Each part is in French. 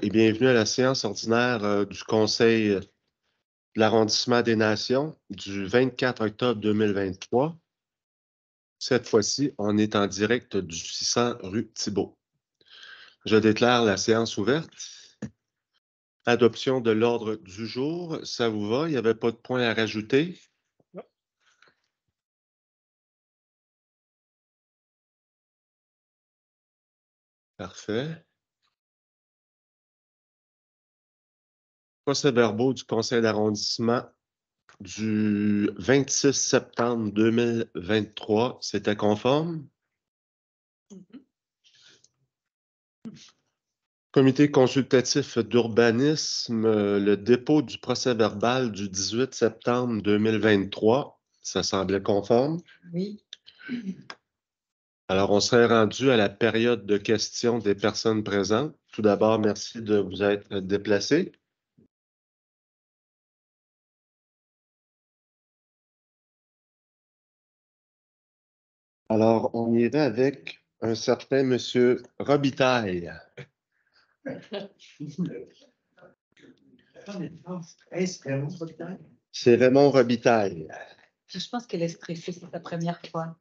et bienvenue à la séance ordinaire du Conseil de l'arrondissement des Nations du 24 octobre 2023. Cette fois-ci, on est en direct du 600 rue Thibault. Je déclare la séance ouverte. Adoption de l'ordre du jour, ça vous va? Il n'y avait pas de point à rajouter? Non. Parfait. Procès-verbaux du Conseil d'arrondissement du 26 septembre 2023, c'était conforme? Comité consultatif d'urbanisme, le dépôt du procès-verbal du 18 septembre 2023, ça semblait conforme? Oui. Alors, on serait rendu à la période de questions des personnes présentes. Tout d'abord, merci de vous être déplacés. Alors, on irait avec un certain monsieur Robitaille. C'est Raymond Robitaille. Je pense qu'elle est stressée, c'est sa première fois.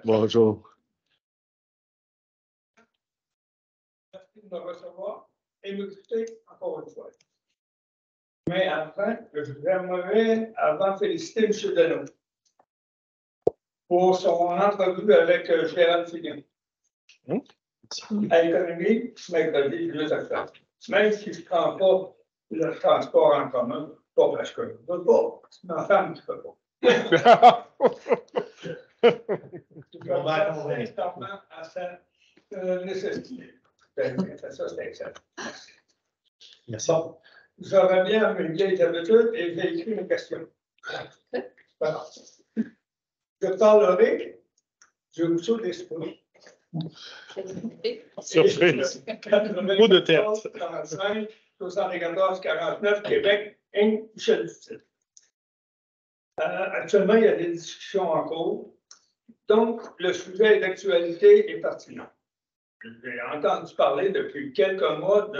Bonjour. Merci de me recevoir et m'écouter encore une fois. Mais après, j'aimerais avant féliciter M. Deneau pour son entrevue avec Gérald Fillon. À l'économie, mercredi, 2 octobre. Même si je ne prends pas le transport en commun, pas parce que je ne veux pas, c'est ma femme qui ne peut pas. Je vais instamment à sa nécessité. Ça, c'est excellent. Merci. Bon, je reviens à mes vieilles habitudes et j'ai écrit une question. Voilà. Je parlerai du Rousseau d'Esprit. Surprise. Mot de tête. 35, 74, 49, Québec, Inc. Actuellement, il y a des discussions en cours. Donc, le sujet d'actualité est pertinent. J'ai entendu parler depuis quelques mois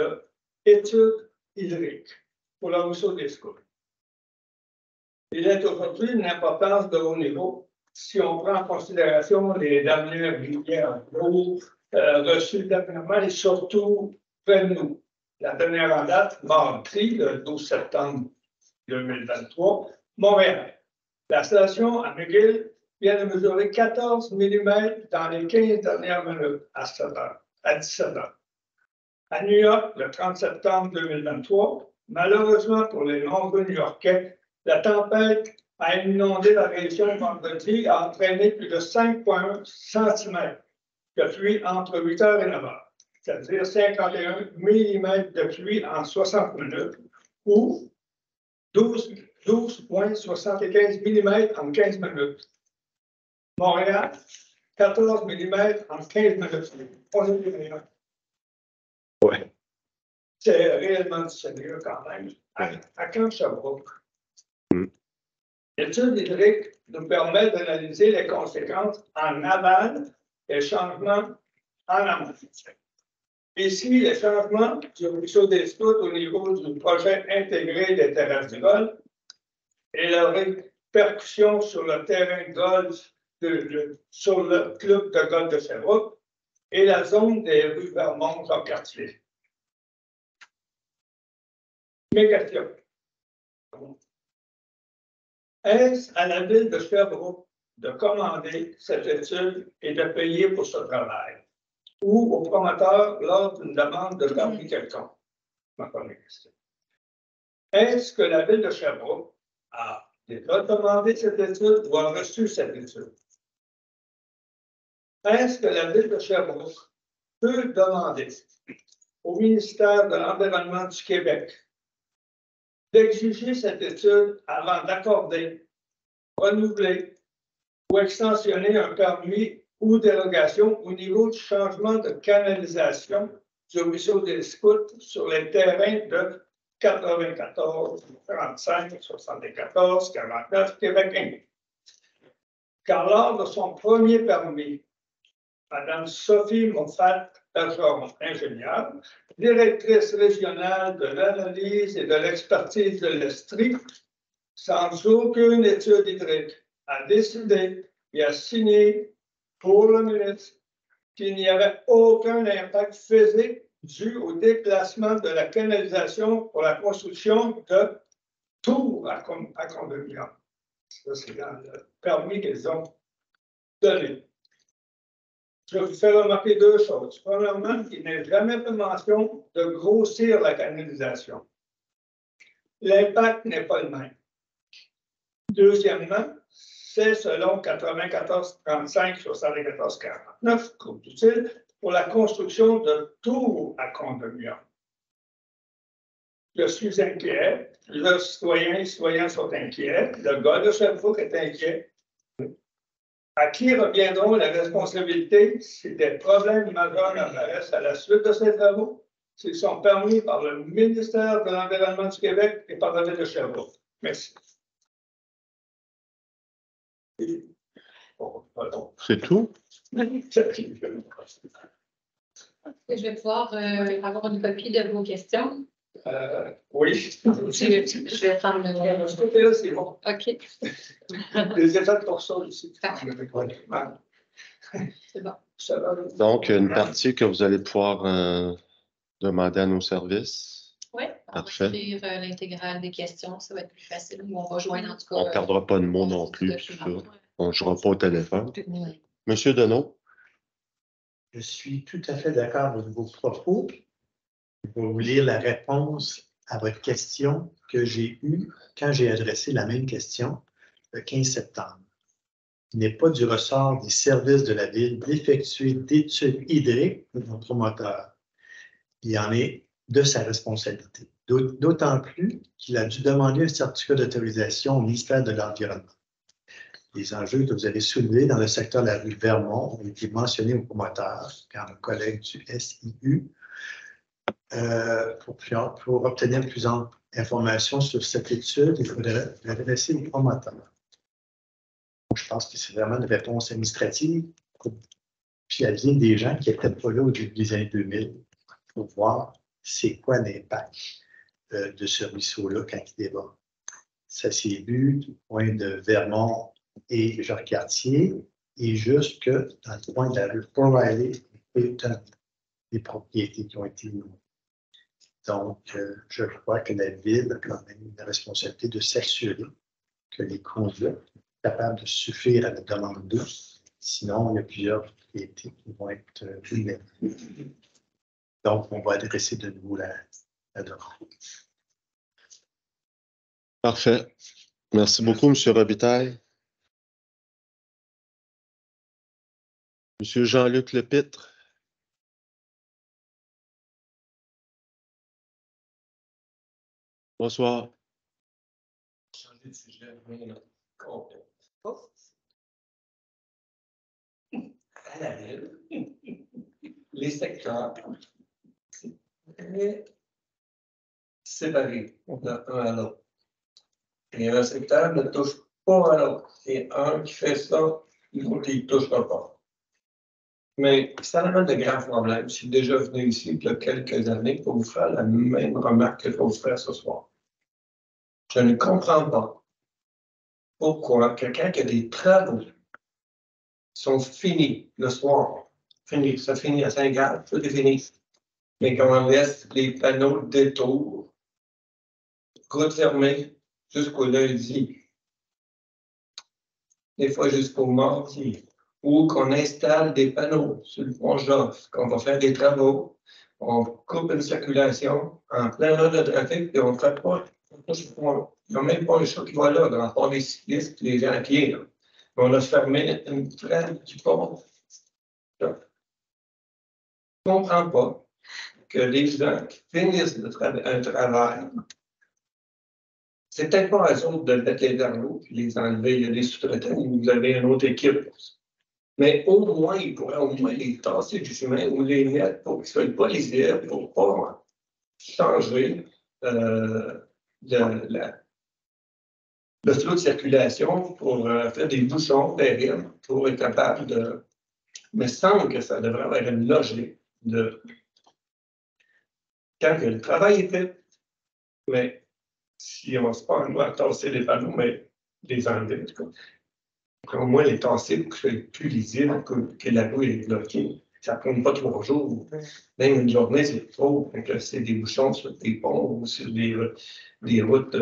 d'études hydriques pour le Rousseau des Scouts. Il est aujourd'hui d'une importance de haut niveau si on prend en considération les dernières rivières d'eau reçues dernièrement et surtout près de nous. La dernière en date, mardi, le 12 septembre 2023, Montréal. La station à McGill vient de mesurer 14 mm dans les 15 dernières minutes à 17 h. À New York, le 30 septembre 2023, malheureusement pour les nombreux New-Yorkais, la tempête a inondé la région vendredi et a entraîné plus de 5,1 cm de pluie entre 8 h et 9 h, c'est-à-dire 51 mm de pluie en 60 minutes ou 12,75 mm en 15 minutes. Montréal, 14 mm en 15 minutes. On est bien. Ouais. C'est réellement du sérieux quand même. À quand Sherbrooke? L'étude hydrique nous permet d'analyser les conséquences en aval des changements en amont. Ici, les changements du ruisseau des Scouts au niveau du projet intégré des terrasses de golf et leurs répercussions sur le terrain de golf, sur le club de golf de Sherbrooke et la zone des rues Vermont-Jean-Cartier. Mes questions. Est-ce à la ville de Sherbrooke de commander cette étude et de payer pour ce travail ou au promoteur lors d'une demande de permis quelconque? Ma première question. Est-ce que la ville de Sherbrooke a déjà demandé cette étude ou a reçu cette étude? Est-ce que la ville de Sherbrooke peut demander au ministère de l'Environnement du Québec d'exiger cette étude avant d'accorder, renouveler ou extensionner un permis ou dérogation au niveau du changement de canalisation du ruisseau des Scouts sur les terrains de 94, 35, 74, 49, Québec Inc. Car lors de son premier permis, Mme Sophie Moffat Bergeron, ingénieur, directrice régionale de l'analyse et de l'expertise de l'Estrie, sans aucune étude hydrique, a décidé et a signé pour le ministre qu'il n'y avait aucun impact physique dû au déplacement de la canalisation pour la construction de tours à condominium. Ça, c'est dans le permis qu'ils ont donné. Je vous fais remarquer deux choses. Premièrement, il n'est jamais fait mention de grossir la canalisation. L'impact n'est pas le même. Deuxièmement, c'est selon 94-35 sur 74-49, comme dit-il, pour la construction de tours à condominium. Je suis inquiet, les citoyens sont inquiets, le gars de Sherbrooke est inquiet. À qui reviendront les responsabilités si des problèmes majeurs apparaissent à la suite de ces travaux, s'ils sont permis par le ministère de l'Environnement du Québec et par la ville de Sherbrooke? Merci. C'est tout? Je vais pouvoir avoir une copie de vos questions. Oui. Je vais faire le. C'est bon. OK. Les effets pour ça aussi. C'est bon. Donc, une partie que vous allez pouvoir demander à nos services. Oui, on va Parfait. écrire l'intégrale des questions, ça va être plus facile. Ou on va joindre en tout cas. On ne perdra pas de mots non plus. Tout ça. On ne jouera pas au téléphone. Oui. Monsieur Deneau? Je suis tout à fait d'accord avec vos propos. Je vais vous lire la réponse à votre question que j'ai eue quand j'ai adressé la même question le 15 septembre. Il n'est pas du ressort des services de la Ville d'effectuer d'études hydriques de nos promoteurs. Il en est de sa responsabilité. D'autant plus qu'il a dû demander un certificat d'autorisation au ministère de l'Environnement. Les enjeux que vous avez soulevés dans le secteur de la rue Vermont ont été mentionnés aux promoteurs par un collègue du SIU pour obtenir plus d'informations sur cette étude. Il faudrait l'adresser aux promoteurs. Je pense que c'est vraiment une réponse administrative. Puis elle vient des gens qui n'étaient pas là au début des années 2000 pour voir c'est quoi l'impact de ce ruisseau-là quand il déborde. Ça s'est vu du point de Vermont et Jacques-Cartier et jusque dans le point de la rue O'Reilly et des propriétés qui ont été louées. Donc, je crois que la Ville a quand même la responsabilité de s'assurer que les conduits sont capables de suffire à la demande d'eau. Sinon, il y a plusieurs propriétés qui vont être vulnérables. Donc, on va adresser de nouveau la demande. Parfait. Merci beaucoup, M. Robitaille. M. Jean-Luc Lepitre. Bonsoir. À la ville, les secteurs sont très séparés d'un à l'autre. Et un secteur ne touche pas à l'autre. Et un qui fait ça, l'autre il ne touchera pas. Mais ça amène de grands problèmes. Je suis déjà venu ici il y a quelques années pour vous faire la même remarque que je vais vous faire ce soir. Je ne comprends pas pourquoi quelqu'un qui a des travaux sont finis le soir, ça finit à Saint-Gall, tout est fini. Mais qu'on laisse les panneaux de détour, route fermée jusqu'au lundi, des fois jusqu'au mardi, ou qu'on installe des panneaux sur le pont Joffre, qu'on va faire des travaux, on coupe une circulation en plein heure de trafic, et on ne fait pas. Il n'y a même pas un chat qui va là, dans le port des cyclistes, les gens à pied. Là. On a fermé une traîne du pont. Je ne comprends pas que les gens qui finissent un travail, c'est peut-être pas à eux autres de mettre les verrous et les enlever. Il y a des sous-traitants où vous avez une autre équipe. Mais au moins, ils pourraient au moins les tasser du chemin ou les mettre pour qu'ils ne soient pas lisibles, pour ne pas changer le flot de circulation pour faire des bouchons terribles pour être capable de. Mais semble que ça devrait avoir une logique quand le travail est fait, mais si on se prend à tasser les panneaux, mais les enlever, en tout cas. Au moins les tasser pour que ce soit plus lisible, que la roue est bloquée. Ça ne prend pas 3 jours. Même une journée, c'est trop. Donc, c'est des bouchons sur des ponts ou sur des routes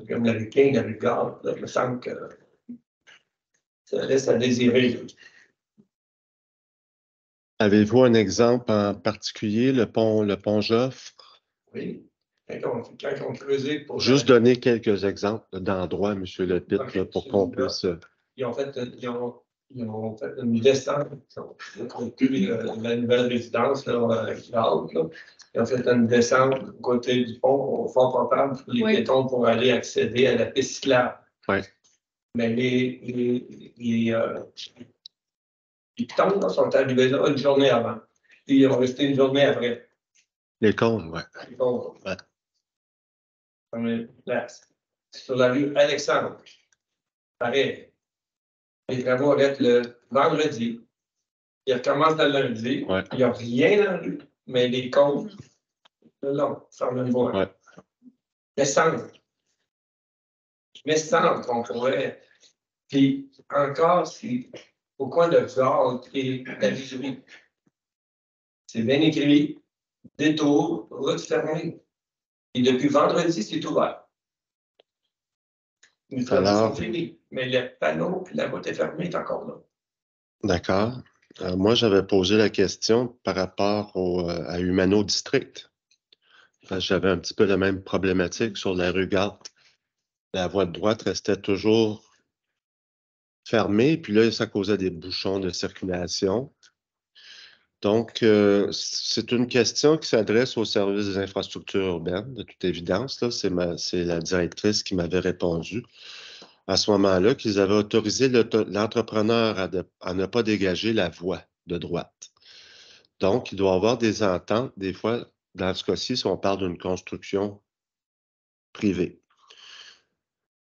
comme la rue King, la rue Gare. Il me semble que ça laisse à désirer. Avez-vous un exemple en particulier, le pont Joffre? Oui. Quand on creusait pour. Juste donner quelques exemples d'endroits, M. Lepitte, là, pour qu'on puisse. Ils ont fait une descente depuis la nouvelle résidence, là. Ils ont fait une descente du côté du pont au Fort Potable pour les piétons pour aller accéder à la piste cyclable. Oui. Mais les piétons là, sont arrivés là une journée avant. Puis ils ont resté une journée après. Les cônes, oui. Les cônes. Ouais. Sur la rue Alexandre, pareil. Les travaux arrêtent le vendredi. Ils recommencent le lundi. Ouais. Il n'y a rien dans la rue, mais les cônes, non, ça me voit. Ouais. Mais semble qu'on pourrait. Puis encore, c'est au coin de Val et la Vigerie. C'est bien écrit. Détour, route fermée. Et depuis vendredi, c'est ouvert. Les travaux sont finis, mais le panneau et la route est fermée est encore là. D'accord. Moi, j'avais posé la question par rapport à Humano District. J'avais un petit peu la même problématique sur la rue Gare. La voie de droite restait toujours fermée, puis là, ça causait des bouchons de circulation. Donc, c'est une question qui s'adresse au service des infrastructures urbaines, de toute évidence. Là, c'est la directrice qui m'avait répondu à ce moment-là qu'ils avaient autorisé l'entrepreneur à ne pas dégager la voie de droite. Donc, il doit y avoir des ententes, des fois, dans ce cas-ci, si on parle d'une construction privée.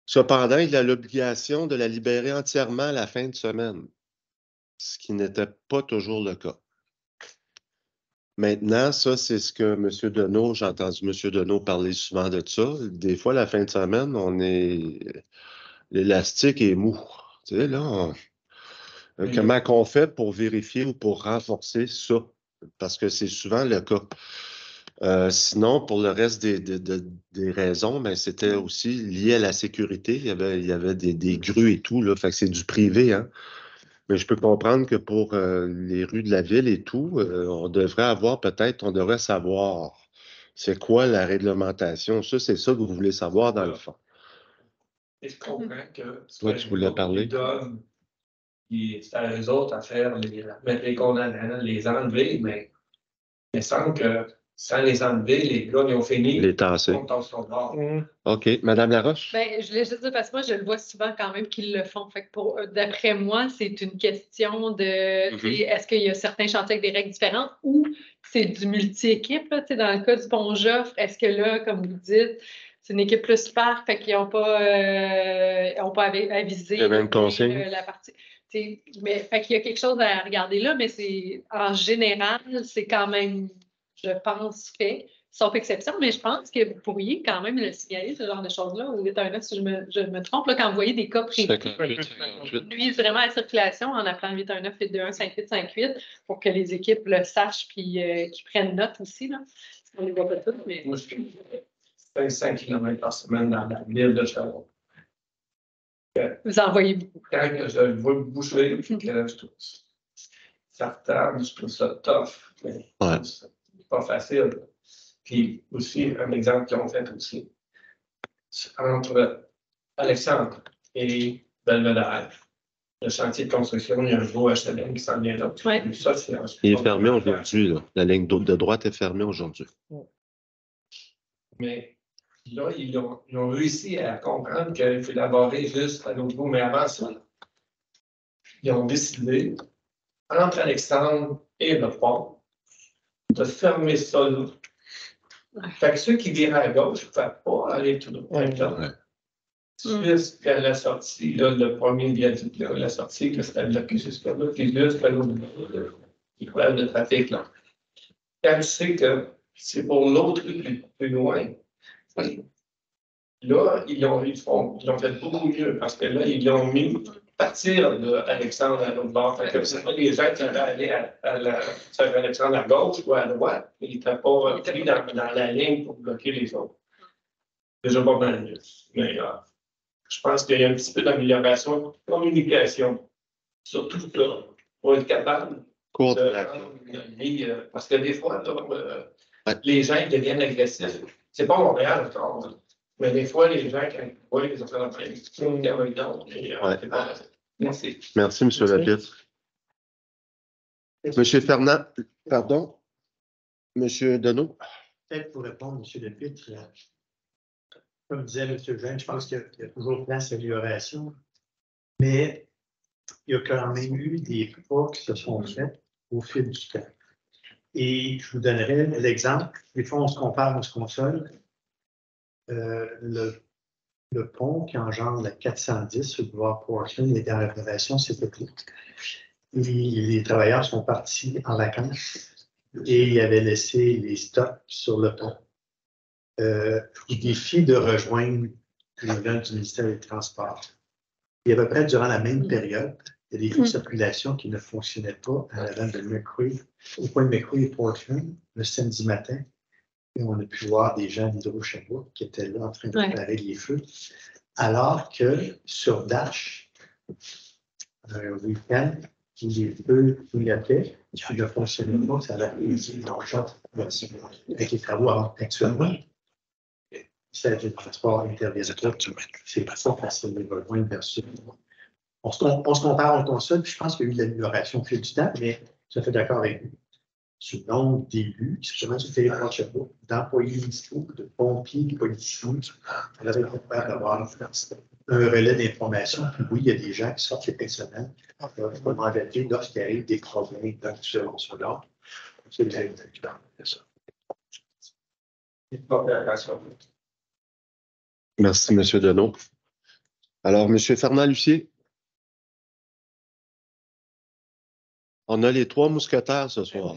Cependant, il a l'obligation de la libérer entièrement à la fin de semaine, ce qui n'était pas toujours le cas. Maintenant, ça, c'est ce que M. Deneau, j'ai entendu M. Deneau parler souvent de ça. Des fois, la fin de semaine, l'élastique est mou. Tu sais, là, comment qu'on fait pour vérifier ou pour renforcer ça? Parce que c'est souvent le cas. Sinon, pour le reste des raisons, ben, c'était aussi lié à la sécurité. Il y avait des grues et tout, là. Fait que c'est du privé, hein. Mais je peux comprendre que pour les rues de la ville et tout, on devrait savoir c'est quoi la réglementation. Ça, c'est ça que vous voulez savoir dans le fond. Et je comprends que Toi, tu voulais parler? C'est à eux autres à mettre les condamnants, les enlever, mais il me semble que sans les enlever, les gars, ils ont fini. Les tasser. OK. Madame Laroche? Ben, je voulais juste dire, parce que moi, je le vois souvent quand même qu'ils le font. Fait que d'après moi, c'est une question de est-ce qu'il y a certains chantiers avec des règles différentes ou c'est du multi-équipe, là, dans le cas du pont Joffre, est-ce que là, comme vous dites, c'est une équipe plus par, fait qu'ils n'ont pas avisé la partie. Mais fait qu'il y a quelque chose à regarder là, mais c'est en général, c'est quand même, je pense, fait. Sauf exception, mais je pense que vous pourriez quand même le signaler, ce genre de choses-là, au 819, si je me trompe, là, quand vous voyez des cas précis qui nuisent vraiment à la circulation en appelant 819 821 5858 pour que les équipes le sachent et qu'ils prennent note aussi. Là. On ne les voit pas tous, mais. Moi, je fais 5 km par semaine dans la ville de Sherbrooke. Vous envoyez beaucoup. Quand je le vois boucher, ça retarde, je trouve ça tough. C'est pas facile. Puis aussi, un exemple qu'ils ont fait aussi, entre Alexandre et Belvedere, le chantier de construction, il y a un gros HLM qui s'en vient là. Ouais. Ça, il est fermé aujourd'hui. La ligne de droite est fermée aujourd'hui. Mais là, ils ont réussi à comprendre qu'il faut élaborer juste à notre niveau. Mais avant ça, ils ont décidé, entre Alexandre et le pont, de fermer ça là. Fait que ceux qui virent à gauche ne peuvent pas aller tout droit. Jusqu'à la sortie, là, le premier viaduc, la sortie, c'était bloqué jusqu'à là, puis jusqu'à l'autre, il y a de trafic, là. quand je sais que c'est pour l'autre plus loin, là, ils l'ont fait beaucoup mieux parce que là, ils l'ont mis partir d'Alexandre à l'autre bord. Fait que c'est pas les gens qui allaient aller sur Alexandre à gauche ou à droite, ils n'étaient pas pris dans la ligne pour bloquer les autres. Déjà pas mal mieux. Mais je pense qu'il y a un petit peu d'amélioration de communication. Surtout là, pour être capable parce que des fois, les gens ils deviennent agressifs. C'est pas Montréal encore. Mais des fois, les gens, quand ils voient les affaires de ils Merci. Merci, M. Lapitre. M. Fernand, pardon, M. Deneau. Peut-être pour répondre, M. Lapitre, comme disait M. Jean, je pense qu'il y a toujours place à l'amélioration, mais il y a quand même eu des pas qui se sont faits au fil du temps. Et je vous donnerai l'exemple. Des fois, on se compare, on se console. Le pont qui engendre la 410 sur le boulevard Portland est en réparation, c'est petit. Et les travailleurs sont partis en vacances et ils avaient laissé les stocks sur le pont. Il défie de rejoindre les gens du ministère des Transports. Et à peu près durant la même période, il y a des flux de circulation qui ne fonctionnaient pas à l'avant de McCree, au point de McCree et Portland, le samedi matin. Et on a pu voir des gens d'Hydro-Sherbrooke qui étaient là en train de réparer les feux. Alors que sur Dash, un week-end, les feux clignotaient, ils ne fonctionnaient pas, ça avait été avec les travaux actuellement. C'est du transport interviateur. C'est pas facile de rejoindre versus. On se compare, on console, puis je pense qu'il y a eu de l'amélioration au fil du temps, mais je suis d'accord avec vous. Sur le long début, justement, sur le territoire de Sherbrooke, d'employés municipaux, de pompiers, de policiers, on avait capable d'avoir un relais d'information. Puis oui, il y a des gens qui sortent les personnels, pour m'engager lorsqu'il arrive des problèmes d'actuellement sur l'ordre. C'est ça. Merci, M. Deneau. Alors, M. Fernand-Lucier. On a les 3 mousquetaires ce soir.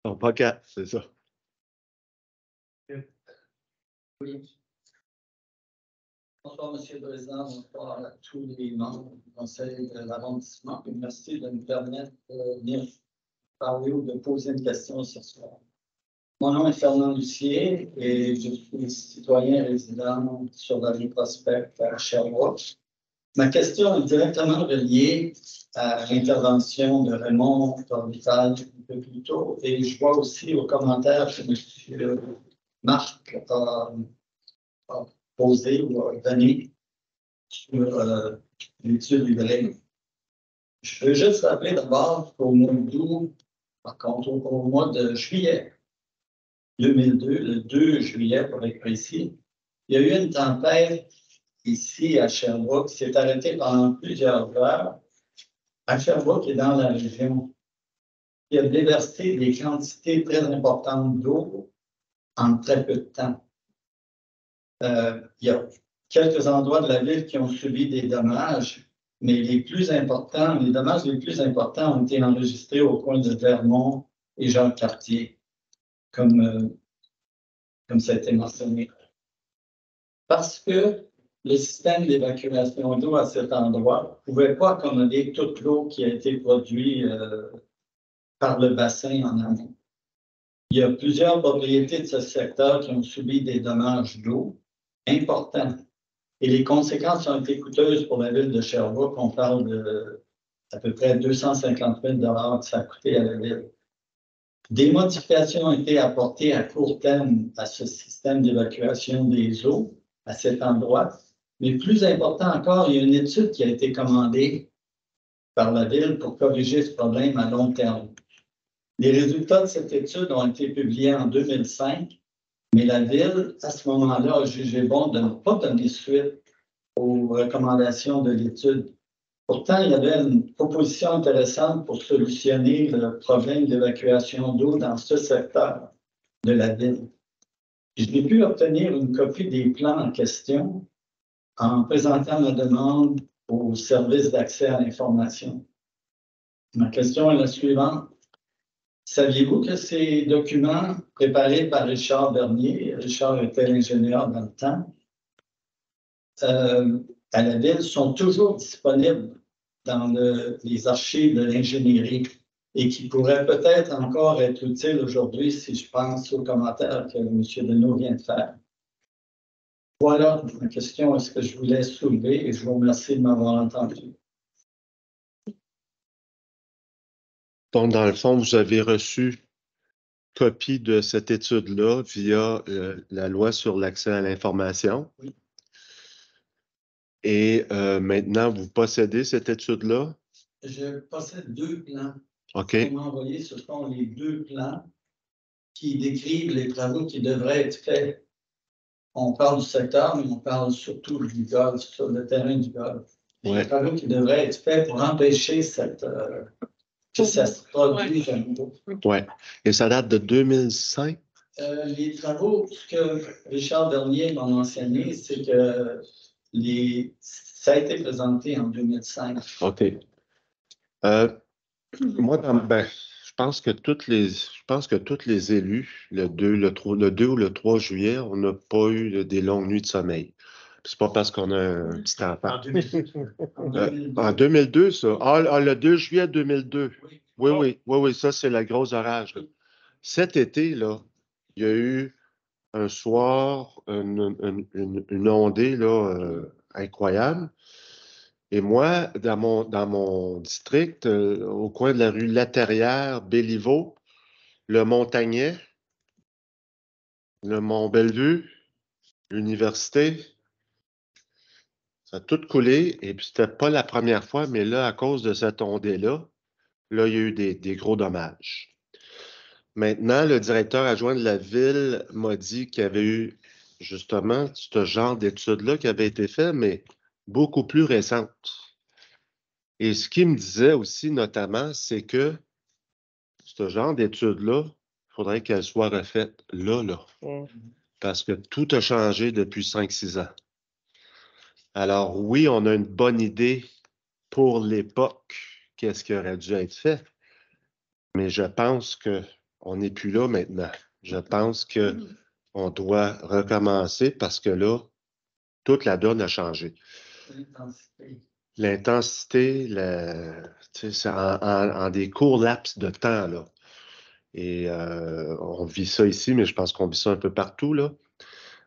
Non, pas 4, c'est ça. Oui. Bonsoir, M. le Président. Bonsoir à tous les membres du Conseil de l'arrondissement. Merci de nous permettre de venir parler ou de poser une question ce soir. Mon nom est Fernand Lucier et je suis citoyen résident sur la rue Prospect à Sherbrooke. Ma question est directement reliée à l'intervention de Raymond Torvital un peu plus tôt et je vois aussi aux commentaires que M. Marc a posé ou a donné sur l'étude hybride. Je veux juste rappeler d'abord qu'au mois d'août, par contre, au mois de juillet 2002, le 2 juillet pour être précis, il y a eu une tempête ici à Sherbrooke qui s'est arrêtée pendant plusieurs heures à Sherbrooke et dans la région, qui a déversé des quantités très importantes d'eau en très peu de temps. Il y a quelques endroits de la ville qui ont subi des dommages, mais les dommages les plus importants ont été enregistrés au coin de Vermont et Jacques-Cartier, comme ça a été mentionné. Parce que le système d'évacuation d'eau à cet endroit ne pouvait pas accommoder toute l'eau qui a été produite par le bassin en amont. Il y a plusieurs propriétés de ce secteur qui ont subi des dommages d'eau importants. Et les conséquences ont été coûteuses pour la ville de Sherbrooke. On parle de à peu près 250 000 $ que ça a coûté à la ville. Des modifications ont été apportées à court terme à ce système d'évacuation des eaux à cet endroit. Mais plus important encore, il y a une étude qui a été commandée par la ville pour corriger ce problème à long terme. Les résultats de cette étude ont été publiés en 2005, mais la ville, à ce moment-là, a jugé bon de ne pas donner suite aux recommandations de l'étude. Pourtant, il y avait une proposition intéressante pour solutionner le problème d'évacuation d'eau dans ce secteur de la ville. J'ai pu obtenir une copie des plans en question en présentant ma demande au service d'accès à l'information. Ma question est la suivante. Saviez-vous que ces documents préparés par Richard Bernier, Richard était l'ingénieur dans le temps, à la Ville sont toujours disponibles dans les archives de l'ingénierie et qui pourraient peut-être encore être utiles aujourd'hui si je pense aux commentaires que M. Deneau vient de faire. Voilà ma question, est-ce que je voulais soulever et je vous remercie de m'avoir entendu. Donc, dans le fond, vous avez reçu copie de cette étude-là via la loi sur l'accès à l'information. Oui. Et maintenant, vous possédez cette étude-là? Je possède 2 plans. OK. Vous m'envoyez, ce sont les 2 plans qui décrivent les travaux qui devraient être faits. On parle du secteur, mais on parle surtout du golf, sur le terrain du golf. Ouais. Les travaux qui devraient être faits pour empêcher que ça se produise à nouveau. Oui. Et ça date de 2005? Les travaux, ce que Richard Bernier m'a mentionné, c'est que ça a été présenté en 2005. OK. Moi, je pense que tous les élus, le 2 ou le 3 juillet, on n'a pas eu des longues nuits de sommeil. C'est pas parce qu'on a un petit enfant. En 2002. En 2002, ça. Ah, le 2 juillet 2002. Oui. Oui, ça, c'est la grosse orage. Là. Cet été, là, il y a eu un soir, une ondée là, incroyable. Et moi, dans mon district, au coin de la rue Laterrière, Béliveau, le Montagnet, le Mont-Bellevue, l'université, ça a tout coulé. Et puis, c'était pas la première fois, mais là, à cause de cette ondée-là, là, il y a eu des gros dommages. Maintenant, le directeur adjoint de la ville m'a dit qu'il y avait eu justement ce genre d'études-là qui avait été fait, mais beaucoup plus récentes. Et ce qu'il me disait aussi, notamment, c'est que ce genre d'études-là, il faudrait qu'elles soient refaites là. Parce que tout a changé depuis 5-6 ans. Alors oui, on a une bonne idée pour l'époque, qu'est-ce qui aurait dû être fait. Mais je pense qu'on n'est plus là maintenant. Je pense qu'on doit recommencer parce que là, toute la donne a changé. L'intensité, c'est en des courts laps de temps, là. Et on vit ça ici, mais je pense qu'on vit ça un peu partout, là.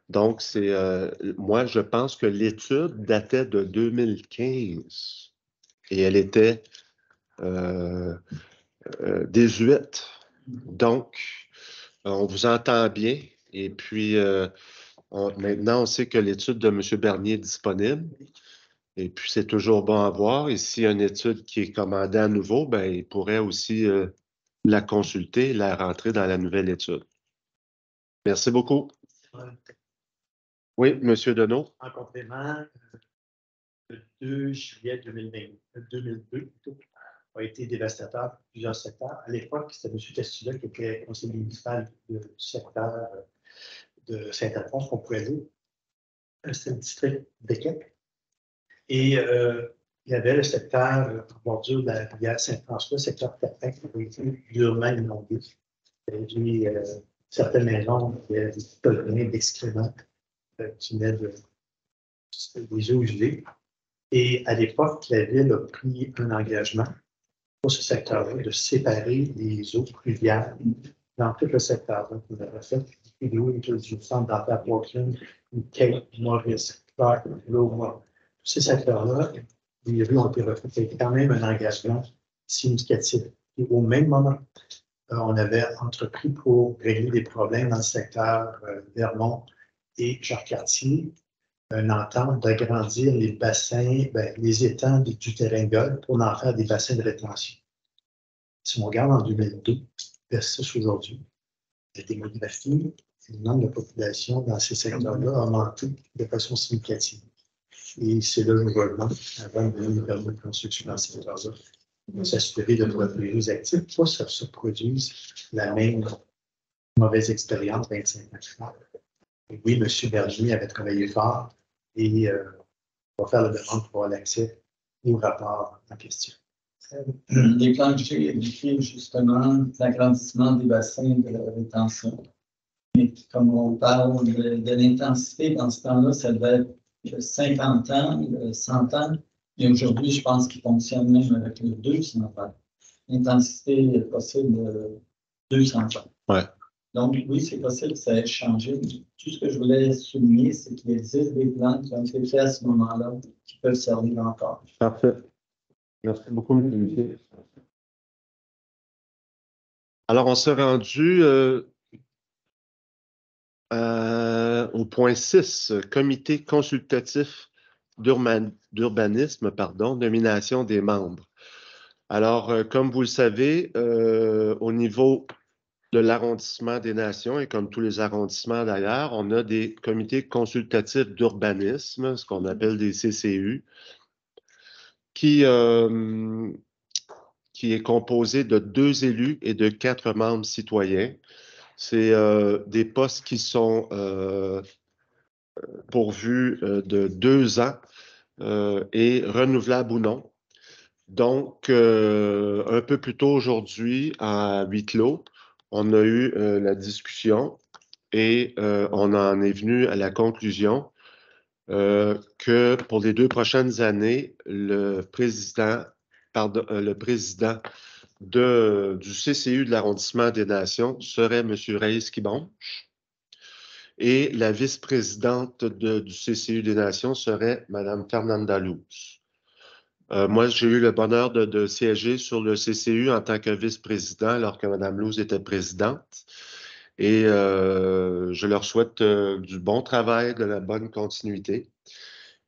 Donc, moi, je pense que l'étude datait de 2015 et elle était désuète. Donc, on vous entend bien. Et puis, maintenant, on sait que l'étude de M. Bernier est disponible. Et puis, c'est toujours bon à voir. Et s'il y a une étude qui est commandée à nouveau, ben, il pourrait aussi la consulter, la rentrer dans la nouvelle étude. Merci beaucoup. Oui, M. Deneau. En complément, le 2 juillet 2002 plutôt, a été dévastateur pour plusieurs secteurs. À l'époque, c'était M. Testula qui était conseiller municipal du secteur de Saint-Alphonse, qu'on pourrait dire. C'était le district d'Équipes. Et il y avait le secteur en bordure de la rivière Saint-François, le secteur Tapin, qui avait été durement inondé. Il y avait certaines maisons, il y avait des colonies d'excréments qui venaient des eaux usées. Et à l'époque, la ville a pris un engagement pour ce secteur-là de séparer les eaux pluviales dans tout le secteur. Donc, on avait fait des vidéos autour du centre dentaire Portland, Cape, Maurice, Clark, Loma. Tous ces secteurs-là, les rues ont été refaites. C'était quand même un engagement significatif. Et au même moment, on avait entrepris pour régler des problèmes dans le secteur Vermont et Jacques-Cartier, une entente d'agrandir les bassins, les étangs du terrain de golf pour en faire des bassins de rétention. Si on regarde en 2002 versus aujourd'hui, la démographie, le nombre de population dans ces secteurs-là a augmenté de façon significative. Et c'est là le gouvernement, avant de donner les permis de construction dans ces secteurs-là, de s'assurer de produire les actifs pour que ça se produise la même mauvaise expérience 25 ans. Et oui, M. Bernier avait travaillé fort et va faire la demande pour avoir l'accès au rapport en question. Les plans que j'ai décrivent justement l'agrandissement des bassins de rétention. Et comme on parle de l'intensité, dans ce temps-là, ça devait être 50 ans, 100 ans. Et aujourd'hui, je pense qu'il fonctionne même avec les 200 ans. L'intensité est possible de 200 ans. Ouais. Donc, oui, c'est possible que ça ait changé. Tout ce que je voulais souligner, c'est qu'il existe des plans qui ont été faits à ce moment-là qui peuvent servir encore. Parfait. Merci beaucoup, M. Lucier. Alors, on s'est rendu au point 6, comité consultatif d'urbanisme, nomination des membres. Alors, comme vous le savez, au niveau de l'arrondissement des Nations, et comme tous les arrondissements d'ailleurs, on a des comités consultatifs d'urbanisme, ce qu'on appelle des CCU, qui est composé de 2 élus et de 4 membres citoyens. C'est des postes qui sont pourvus de 2 ans et renouvelables ou non. Donc, un peu plus tôt aujourd'hui, à huis clos, on a eu la discussion et on en est venu à la conclusion que pour les 2 prochaines années, le président du CCU de l'arrondissement des Nations serait M. Reyes-Kibonge et la vice-présidente du CCU des Nations serait Mme Fernanda Luz. Moi, j'ai eu le bonheur de siéger sur le CCU en tant que vice-président alors que Mme Luz était présidente. Et je leur souhaite du bon travail, de la bonne continuité.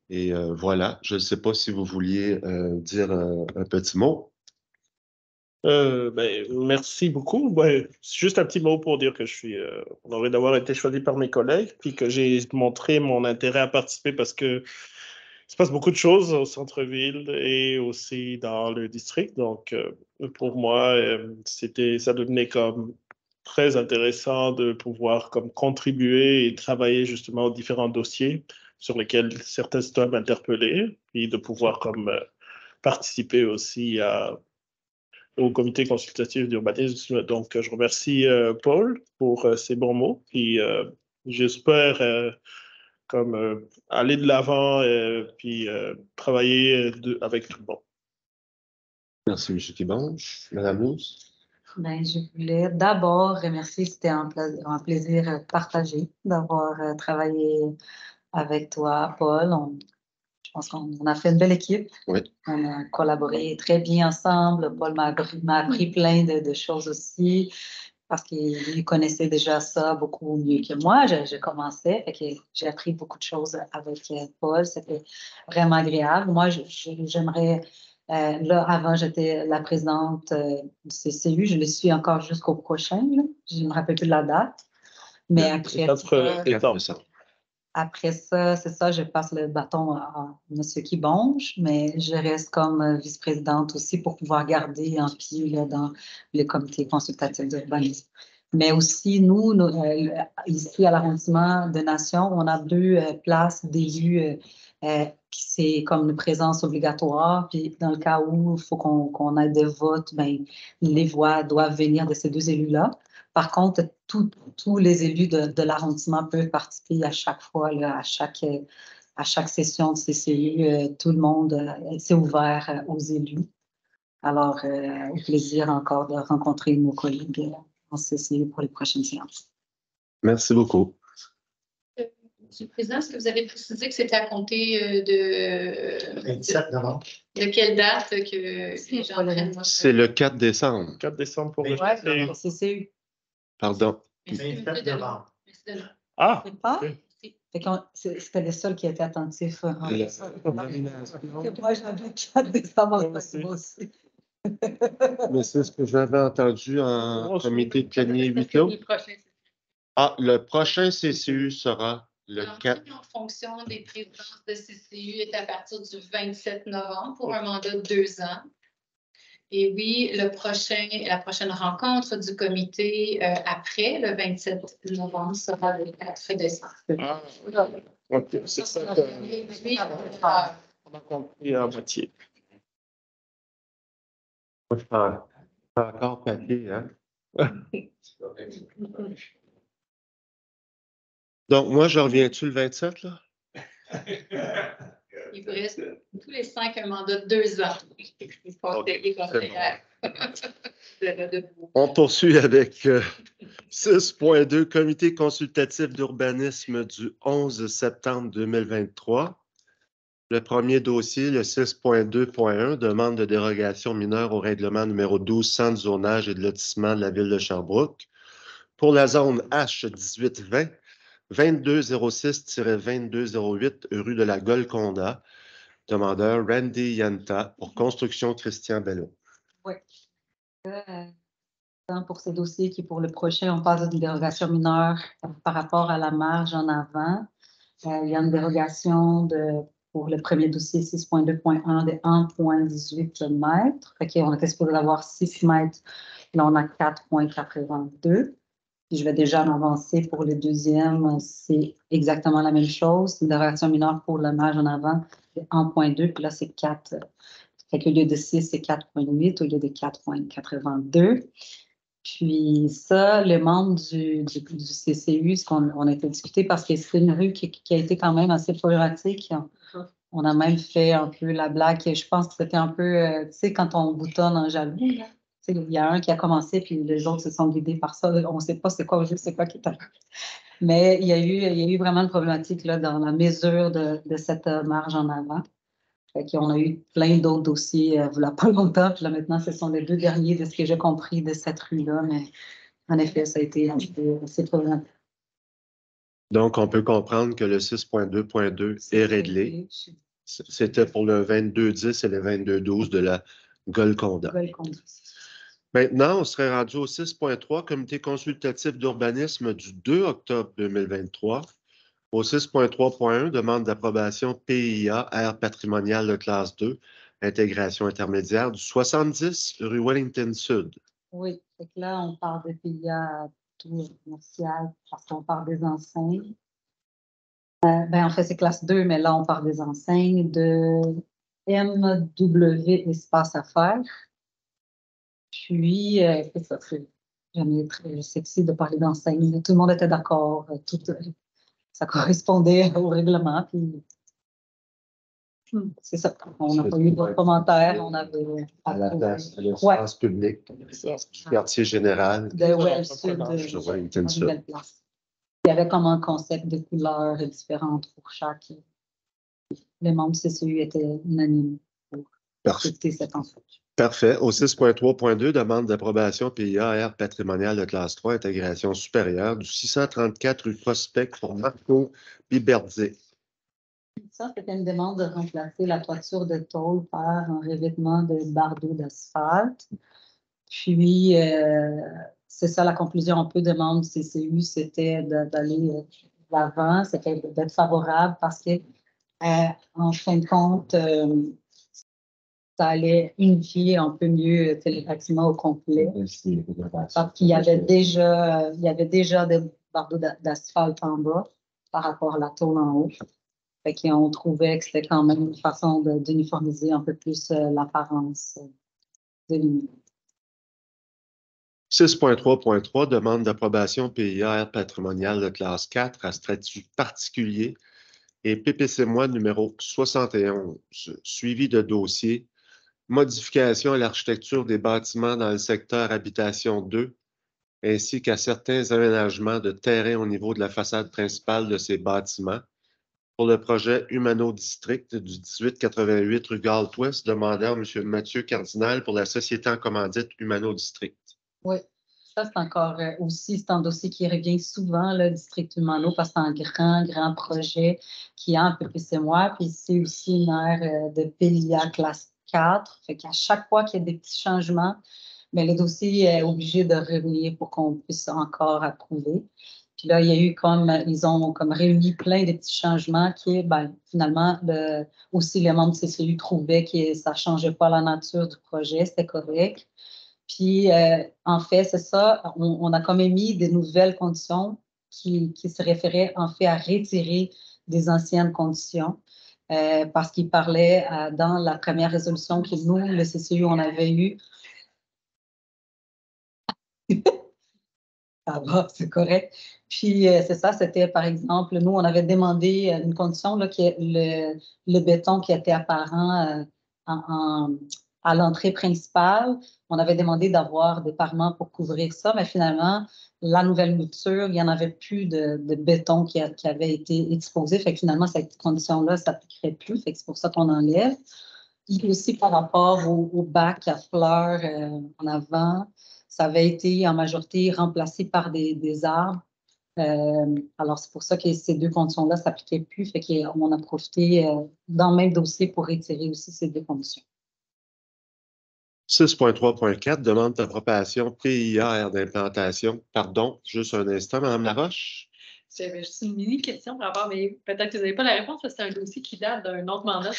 Et voilà, je ne sais pas si vous vouliez dire un petit mot. Merci beaucoup. Juste un petit mot pour dire que je suis honoré d'avoir été choisi par mes collègues, puis que j'ai montré mon intérêt à participer parce que il se passe beaucoup de choses au centre-ville et aussi dans le district. Donc, pour moi, ça devenait comme très intéressant de pouvoir comme contribuer et travailler justement aux différents dossiers sur lesquels certains citoyens m'interpellaient, puis de pouvoir comme participer aussi au comité consultatif d'urbanisme. Donc, je remercie Paul pour ses bons mots. Puis, j'espère comme aller de l'avant puis travailler avec tout le monde. Merci, M. Kibonge. Mme Luz. Ben, je voulais d'abord remercier, c'était un plaisir partagé d'avoir travaillé avec toi, Paul. Je pense qu'on a fait une belle équipe. Oui. On a collaboré très bien ensemble. Paul m'a appris plein de choses aussi parce qu'il connaissait déjà ça beaucoup mieux que moi. Je commençais, fait que j'ai appris beaucoup de choses avec Paul. C'était vraiment agréable. Moi, j'aimerais... là, avant, j'étais la présidente du CCU. Je le suis encore jusqu'au prochain. Là. Je ne me rappelle plus de la date. Mais après ça, c'est ça, je passe le bâton à M. Kibonge, mais je reste comme vice-présidente aussi pour pouvoir garder un pied là, dans le comité consultatif d'urbanisme. Mais aussi, nous ici à l'arrondissement de Nations, on a 2 places d'élus qui c'est comme une présence obligatoire. Puis dans le cas où il faut qu'on ait des votes, ben, les voix doivent venir de ces 2 élus-là. Par contre, tous les élus de l'arrondissement peuvent participer à chaque fois, là, à chaque session de CCU. Tout le monde c'est ouvert aux élus. Alors, au plaisir encore de rencontrer nos collègues en CCU pour les prochaines séances. Merci beaucoup. Monsieur le Président, est-ce que vous avez précisé que c'était à compter de 27 novembre. De quelle date que les gens prennent? C'est le 4 décembre. 4 décembre pour le Ouais, CCU. Pardon. 27 novembre. Ah! C'est pas? Okay. C'était le seul qui était attentif. Moi, j'avais 4 décembre moi aussi. Mais c'est ce que j'avais entendu en comité de plénier 8 clos. Le prochain CCU sera le 4. En fonction des présidences de CCU est à partir du 27 novembre pour un mandat de 2 ans. Et oui, la prochaine rencontre du comité après le 27 novembre sera le 4 décembre. OK, c'est ça. On a compris à moitié. Moi, je prends encore papier, hein? Donc, moi, je reviens-tu le 27, là? Il vous reste tous les 5 un mandat de 2 ans. Okay, conseillère. On poursuit avec 6.2, Comité consultatif d'urbanisme du 11 septembre 2023. Le premier dossier, le 6.2.1, demande de dérogation mineure au règlement numéro 1200 de zonage et de lotissement de la ville de Sherbrooke pour la zone H1820, 2206-2208, rue de la Golconda. Demandeur Randy Yanta pour construction Christian Bello. Oui. Pour ce dossier qui, pour le prochain, on passe d'une dérogation mineure par rapport à la marge en avant. Il y a une dérogation pour le premier dossier 6.2.1 de 1,18 mètres. On était supposé avoir 6 mètres. Là, on a 4,82. Puis je vais déjà m'avancer pour le deuxième. C'est exactement la même chose. Une dérogation mineure pour la marge en avant de 1,2. Puis là, c'est 4. Au lieu de 6, c'est 4,8 au lieu de 4,82. Puis ça, les membres du CCU, on a été discuté parce que c'est une rue qui a été quand même assez problématique. On a même fait un peu la blague. Je pense que c'était un peu, tu sais, quand on boutonne en jaloux, là. Il y a un qui a commencé, puis les autres se sont guidés par ça. On ne sait pas c'est quoi qui est arrivé. Mais il y a eu vraiment une problématique là, dans la mesure de cette marge en avant. On a eu plein d'autres dossiers il n'y a pas longtemps. Puis là, maintenant, ce sont les 2 derniers de ce que j'ai compris de cette rue-là. Mais en effet, ça a été un peu assez problématique. Donc, on peut comprendre que le 6.2.2 est réglé. C'était pour le 2210 et le 2212 de la Golconda. Maintenant, on serait rendu au 6.3, Comité consultatif d'urbanisme du 2 octobre 2023. Au 6.3.1, demande d'approbation PIA, aire patrimoniale de classe 2, intégration intermédiaire du 70 rue Wellington Sud. Oui, c'est que là, on parle de PIA tout commercial parce qu'on parle des enseignes. En fait, c'est classe 2, mais là, on parle des enseignes de MW Espace Affaires. Puis, c'est ça, c'est jamais très sexy de parler d'enseignes. Tout le monde était d'accord. Ça correspondait au règlement. Puis, c'est ça. On n'a pas eu d'autres commentaires. On avait à la place de l'espace public du quartier général de Wellington Sud. Il y avait comme un concept de couleurs différentes pour chaque. Les membres du CCU étaient unanimes pour accepter cette ensemble. Parfait. Au 6.3.2, demande d'approbation PIA aire patrimoniale de classe 3, intégration supérieure du 634 rue Prospect pour Marco Biberdier. Ça, c'était une demande de remplacer la toiture de tôle par un revêtement de bardeaux d'asphalte. Puis, c'est ça la conclusion un peu de membres du CCU, c'était d'aller de l'avant, c'était d'être favorable parce que, en fin de compte, ça allait unifier un peu mieux le bâtiment au complet. Parce qu'il y avait déjà des bardeaux d'asphalte en bas par rapport à la tôle en haut. Fait qu'on trouvait que c'était quand même une façon d'uniformiser un peu plus l'apparence de l'immeuble. 6.3.3, demande d'approbation PIA aire patrimoniale de classe 4 à statut particulier et PPC-moi numéro 71, suivi de dossier, modification à l'architecture des bâtiments dans le secteur habitation 2, ainsi qu'à certains aménagements de terrain au niveau de la façade principale de ces bâtiments, pour le projet Humano District du 1888 rue Galt-Ouest, demandeur M. Mathieu Cardinal pour la société en commandite Humano District. Oui, ça c'est encore aussi, c'est un dossier qui revient souvent, le District Humano, parce que c'est un grand projet qui a un PPC-moi, puis c'est aussi une aire de PIA classe 4, fait qu'à chaque fois qu'il y a des petits changements, mais le dossier est obligé de revenir pour qu'on puisse encore approuver. Puis là, ils ont comme réuni plein de petits changements qui, finalement, aussi les membres du CCU trouvaient que ça ne changeait pas la nature du projet, c'était correct. Puis, en fait, c'est ça, on a comme émis des nouvelles conditions qui se référaient en fait à retirer des anciennes conditions parce qu'il parlait dans la première résolution que nous, le CCU, on avait eue, ça va, c'est correct. Puis, c'est ça, c'était par exemple, nous, on avait demandé une condition, là, que le béton qui était apparent à l'entrée principale, on avait demandé d'avoir des parements pour couvrir ça, mais finalement, la nouvelle mouture, il n'y en avait plus de béton qui avait été exposé. Fait que finalement, cette condition-là, ça ne s'appliquerait plus. Fait que c'est pour ça qu'on enlève. Et aussi par rapport au bac à fleurs en avant, ça avait été en majorité remplacé par des arbres. Alors, c'est pour ça que ces deux conditions-là ne s'appliquaient plus. Fait qu'on a profité dans le même dossier pour retirer aussi ces deux conditions. 6.3.4, demande d'approbation PIA d'implantation. Pardon, juste un instant, Mme Laroche. J'avais juste une mini question par rapport, mais peut-être que vous n'avez pas la réponse, parce que c'est un dossier qui date d'un autre mandat.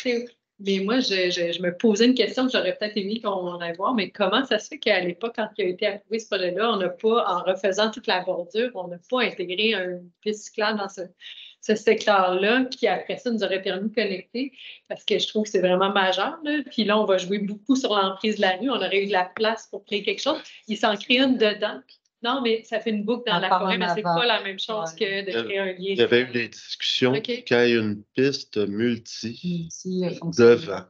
Mais moi, je me posais une question que j'aurais peut-être aimé qu'on aille voir, mais comment ça se fait qu'à l'époque, quand il a été approuvé ce projet-là, on n'a pas, en refaisant toute la bordure, on n'a pas intégré un piste cyclable dans ce secteur-là qui, après ça, nous aurait permis de connecter, parce que je trouve que c'est vraiment majeur, là. Puis là, on va jouer beaucoup sur l'emprise de la rue. On aurait eu de la place pour créer quelque chose. Il s'en crée une dedans. Non, mais ça fait une boucle dans la forêt, mais c'est pas la même chose que de créer un lien. Il y avait eu des discussions OK. quand il y a une piste multi Devant.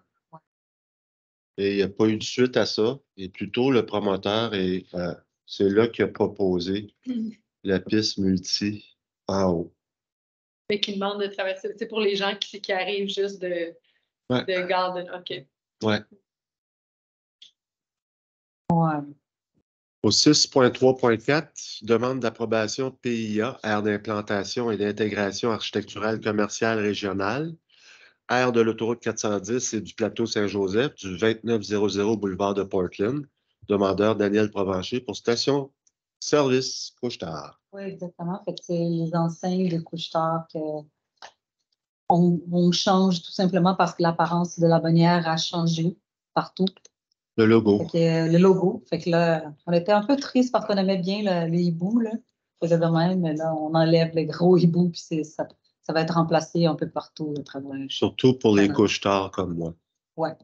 Et il n'y a pas eu de suite à ça. Et plutôt, le promoteur, c'est là qu'il a proposé la piste multi en haut. Fait qu'il demande de traverser. C'est pour les gens qui arrivent juste de Garden. OK. Ouais. Ouais. Au 6.3.4, demande d'approbation PIA, aire d'implantation et d'intégration architecturale commerciale régionale, aire de l'autoroute 410 et du plateau Saint-Joseph, du 2900 boulevard de Portland. Demandeur Daniel Provencher pour station-service Couche-Tard. Oui, exactement. Fait que c'est les enseignes de Couche-Tard on change tout simplement parce que l'apparence de la bannière a changé partout. Le logo. Fait que, le logo. Fait que là, on était un peu triste parce qu'on aimait bien les hiboux, là. Faisait de même, mais là, on enlève les gros hiboux, puis ça va être remplacé un peu partout à travers. Surtout pour les couche-tard comme moi. Ouais.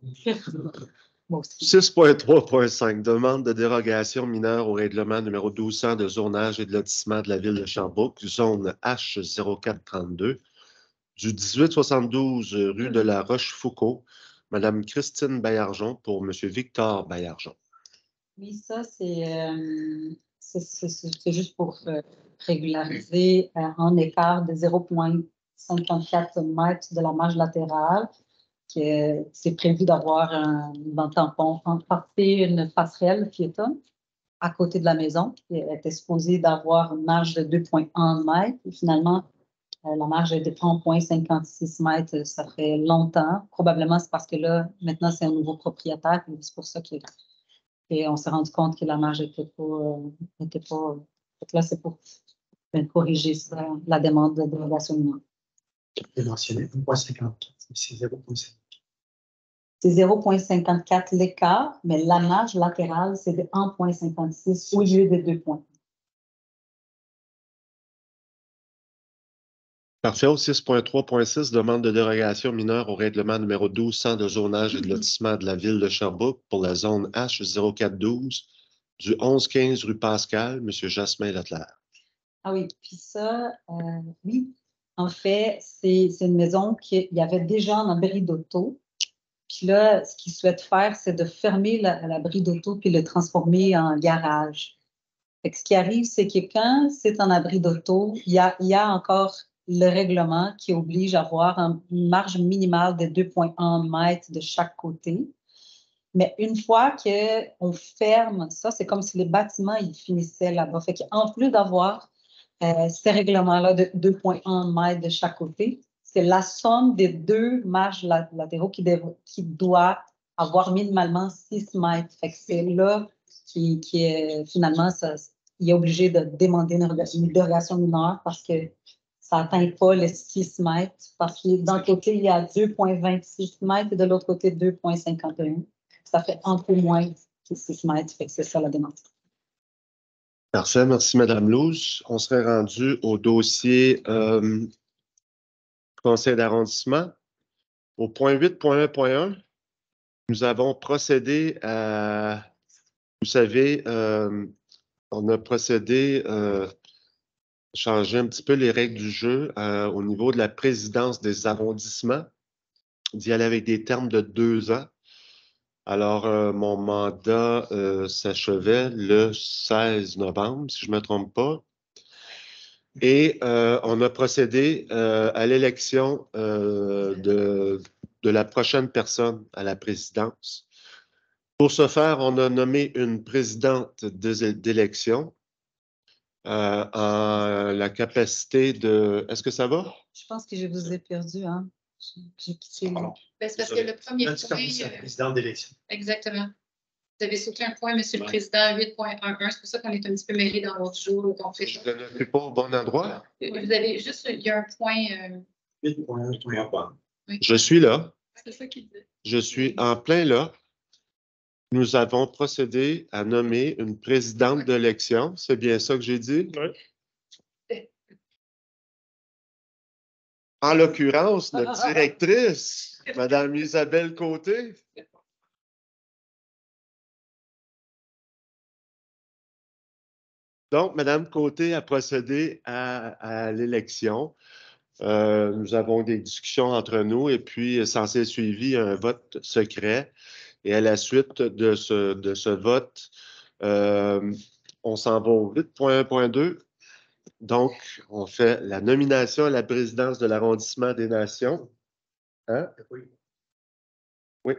Moi aussi. 6.3.5, demande de dérogation mineure au règlement numéro 1200 de zonage et de lotissement de la ville de Sherbrooke, zone H0432, du 1872 rue de la Rochefoucauld, Mme Christine Baillargeon pour M. Victor Baillargeon. Oui, ça, c'est juste pour régulariser en écart de 0,54 mètres de la marge latérale. C'est prévu d'avoir un tampon en partie une passerelle piétonne à côté de la maison. Elle était supposée d'avoir une marge de 2,1 mètres. Et finalement, la marge est de 3,56 mètres. Ça fait longtemps. Probablement, c'est parce que là, maintenant, c'est un nouveau propriétaire. C'est pour ça qu'on s'est rendu compte que la marge n'était pas. Donc là, c'est pour corriger ça, la demande de dérogation mineure. C'est mentionné 1,54. C'est 0,54. C'est 0,54 l'écart, mais la marge latérale, c'est de 1,56 au lieu de 2 points. Parfait. Au 6.3.6, demande de dérogation mineure au règlement numéro 1200 de zonage et de lotissement de la ville de Sherbrooke pour la zone H0412 du 1115 rue Pascal, M. Jasmin Leclerc. Ah oui, puis ça, oui. En fait, c'est une maison qu'il y avait déjà un abri d'auto. Puis là, ce qu'ils souhaitent faire, c'est de fermer l'abri d'auto puis le transformer en garage. Fait que ce qui arrive, c'est que quand c'est un abri d'auto, il y a encore le règlement qui oblige à avoir une marge minimale de 2,1 mètres de chaque côté. Mais une fois qu'on ferme ça, c'est comme si les bâtiments ils finissaient là-bas. Fait qu'en plus d'avoir ces règlements-là de 2,1 mètres de chaque côté, c'est la somme des deux marges latéraux qui doit avoir minimalement 6 mètres. Fait que c'est là qui est finalement, il est obligé de demander une dérogation mineure parce que ça n'atteint pas les 6 mètres. Parce que d'un côté, il y a 2,26 mètres et de l'autre côté, 2,51. Ça fait un peu moins que 6 mètres. Fait que c'est ça la demande. Parfait. Merci, Mme Louz. On serait rendu au dossier conseil d'arrondissement. Au point 8.1.1, nous avons procédé à, vous savez, On a procédé, changer un petit peu les règles du jeu au niveau de la présidence des arrondissements, d'y aller avec des termes de 2 ans. Alors, mon mandat s'achevait le 16 novembre, si je ne me trompe pas. Et on a procédé à l'élection de la prochaine personne à la présidence. Pour ce faire, on a nommé une présidente d'élection en la capacité de... Est-ce que ça va? Je pense que je vous ai perdu, hein? J'ai quitté. Ben, c'est parce que le premier Là, point. tu permets, c'est le président d'élection. Exactement. Vous avez sauté un point, Monsieur le Président, 8.11. C'est pour ça qu'on est un petit peu mêlés dans l'autre jour. Donc, Je ne suis pas au bon endroit. vous avez juste, il y a un point. 8.1. Oui. Je suis là. C'est ça qu'il dit. Je suis en plein là. Nous avons procédé à nommer une présidente d'élection. C'est bien ça que j'ai dit? Oui. En l'occurrence, notre directrice, Mme Isabelle Côté. Donc, Mme Côté a procédé à l'élection. Nous avons des discussions entre nous et puis s'en est suivi un vote secret. Et à la suite de ce vote, on s'en va au 8.1.2. Donc, on fait la nomination à la présidence de l'arrondissement des Nations. Hein? Oui. Oui,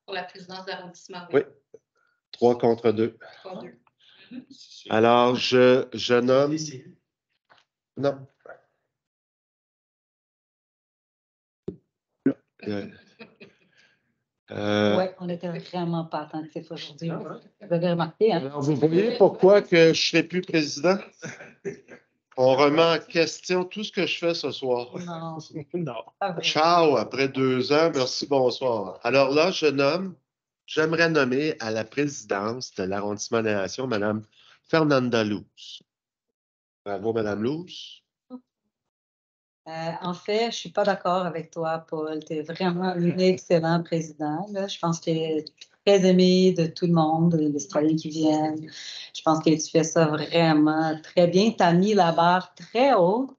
pour la présidence d'arrondissement. Oui. 3 contre 2. 3-2. Alors, je nomme... Non. Oui, on était vraiment pas attentifs aujourd'hui. Vous avez remarqué, hein? Alors, vous voyez pourquoi que je ne serai plus président? On remet en question tout ce que je fais ce soir. Non, Non. pas vrai. Ciao, après 2 ans, merci, bonsoir. Alors là, j'aimerais nommer à la présidence de l'arrondissement des Nations, Mme Fernanda Luz. Bravo, Mme Luz. En fait, je ne suis pas d'accord avec toi, Paul. Tu es vraiment un excellent président. Là. Je pense que tu es très aimé de tout le monde, des citoyens qui viennent. Je pense que tu fais ça vraiment très bien. Tu as mis la barre très haute.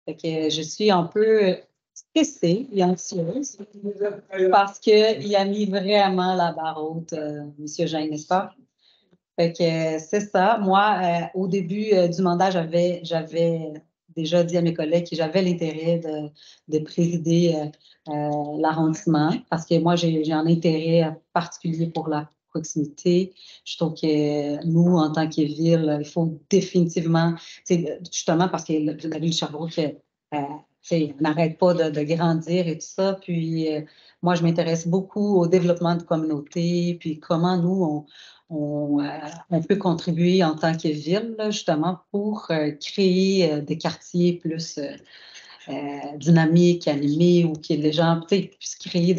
Fait que je suis un peu stressée et anxieuse parce qu'il a mis vraiment la barre haute, M. Jean, n'est-ce pas? Fait que c'est ça. Moi, au début du mandat, j'avais déjà dit à mes collègues que j'avais l'intérêt de présider l'arrondissement parce que moi, j'ai un intérêt particulier pour la proximité. Je trouve que nous, en tant que ville, il faut définitivement, justement parce que la ville de Sherbrooke, on n'arrête pas de grandir et tout ça. Puis moi, je m'intéresse beaucoup au développement de communautés, puis comment nous, on peut contribuer en tant que ville, là, justement, pour créer des quartiers plus dynamiques, animés, où que les gens puissent créer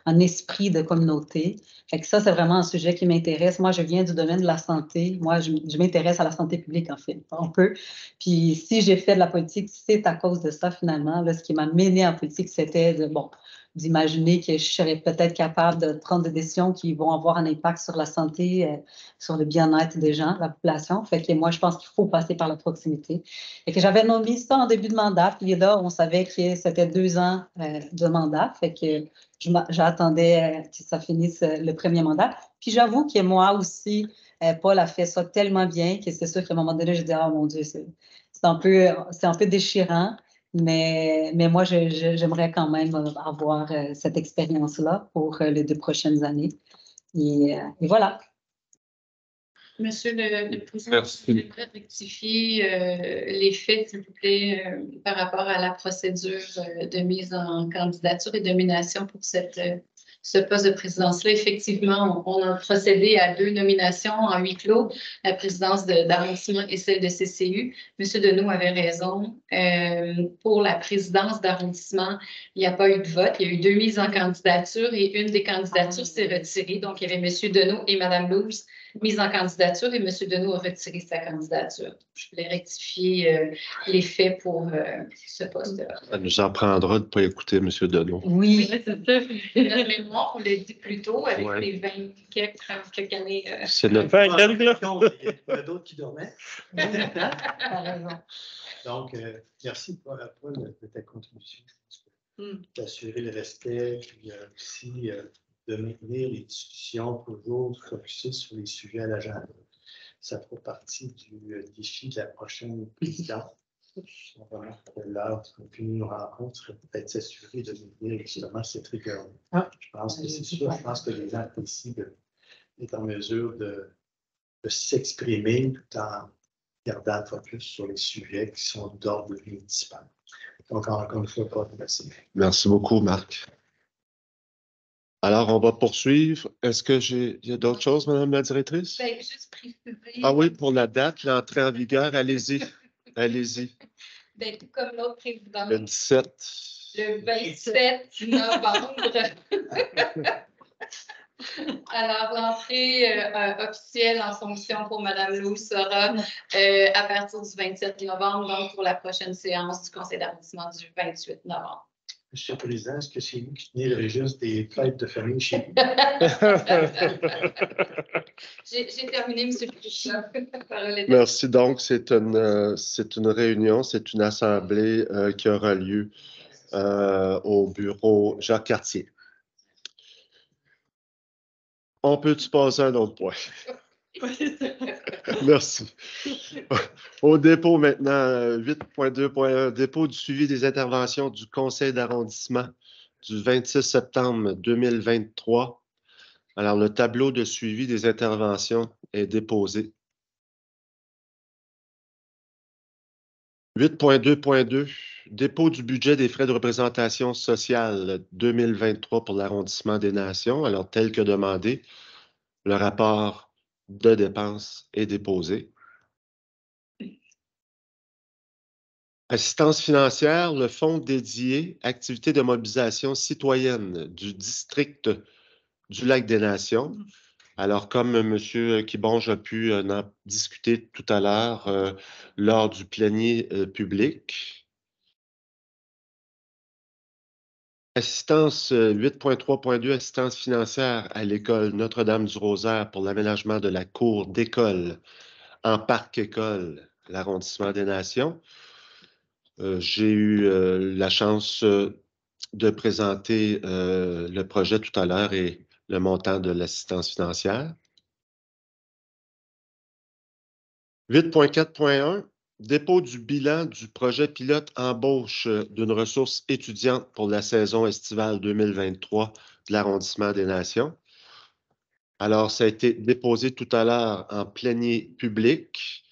un esprit de communauté. Fait que ça, c'est vraiment un sujet qui m'intéresse. Moi, je viens du domaine de la santé. Moi, je m'intéresse à la santé publique, en fait, un peu. Puis si j'ai fait de la politique, c'est à cause de ça, finalement. Là, ce qui m'a mené en politique, c'était d'imaginer que je serais peut-être capable de prendre des décisions qui vont avoir un impact sur la santé, sur le bien-être des gens, de la population. Fait que moi, je pense qu'il faut passer par la proximité. Et que j'avais nommé ça en début de mandat, puis là, on savait que c'était 2 ans de mandat. Fait que j'attendais que ça finisse le premier mandat. Puis j'avoue que moi aussi, Paul a fait ça tellement bien que c'est sûr qu'à un moment donné, je dis, oh mon Dieu, c'est un peu déchirant. Mais moi, j'aimerais quand même avoir cette expérience-là pour les 2 prochaines années. Et voilà. Monsieur le Président, j'aimerais rectifier les faits, s'il vous plaît, par rapport à la procédure de mise en candidature et de nomination pour ce poste de présidence-là. Effectivement, on a procédé à 2 nominations en huis clos, la présidence d'arrondissement et celle de CCU. Monsieur Deneau avait raison. Pour la présidence d'arrondissement, il n'y a pas eu de vote. Il y a eu 2 mises en candidature et une des candidatures s'est retirée. Donc, il y avait Monsieur Deneau et Mme Luz mise en candidature et M. Deneau a retiré sa candidature. Je voulais rectifier les faits pour ce poste-là. Ça nous en prendra de ne pas écouter M. Deneau. Oui. C'est ça. Notre mémoire, on l'a dit plus tôt, avec Ouais. les 20 quelques années. C'est notre... Enfin, quelques, là. Il y a d'autres qui dormaient. T'as raison. Donc, merci Paul, de ta contribution. Mm. D'assurer le respect, puis aussi de maintenir les discussions toujours focusées sur les sujets à l'agenda. Ça fera partie du défi de la prochaine présidente. Vraiment, l'heure qu'une rencontre serait peut-être s'assurer de maintenir justement cette rigueur. Je pense que c'est sûr. Je pense que les gens ici sont en mesure de s'exprimer tout en gardant le focus sur les sujets qui sont d'ordre municipal. Donc, encore une fois, Paul, merci. Merci beaucoup, Marc. Alors, on va poursuivre. Est-ce qu'il y a d'autres choses, Madame la directrice? Ben, juste préciser. Ah oui, pour la date, l'entrée en vigueur, allez-y. Allez-y. Ben, tout comme l'autre président. Le 17. Le 27 novembre. Alors, l'entrée officielle en fonction pour Mme Lou sera à partir du 27 novembre, donc pour la prochaine séance du conseil d'arrondissement du 28 novembre. Monsieur le Président, est-ce que c'est vous qui tenez le registre des fêtes de famille chez vous? J'ai terminé, M. le Président. Merci. Donc, c'est une réunion, c'est une assemblée qui aura lieu au bureau Jacques-Cartier. On peut-tu passer à un autre point? Merci. Au dépôt maintenant, 8.2.1, dépôt du suivi des interventions du conseil d'arrondissement du 26 septembre 2023. Alors, le tableau de suivi des interventions est déposé. 8.2.2, dépôt du budget des frais de représentation sociale 2023 pour l'arrondissement des Nations. Alors, tel que demandé, le rapport de dépenses est déposé. Assistance financière, le fonds dédié activité de mobilisation citoyenne du district du Lac-des-Nations. Alors, comme M. Kibonge a pu en discuter tout à l'heure lors du plénier public. Assistance 8.3.2, assistance financière à l'école Notre-Dame-du-Rosaire pour l'aménagement de la cour d'école en parc-école, l'arrondissement des Nations. J'ai eu la chance de présenter le projet tout à l'heure et le montant de l'assistance financière. 8.4.1, dépôt du bilan du projet pilote embauche d'une ressource étudiante pour la saison estivale 2023 de l'arrondissement des Nations. Alors, ça a été déposé tout à l'heure en plénier public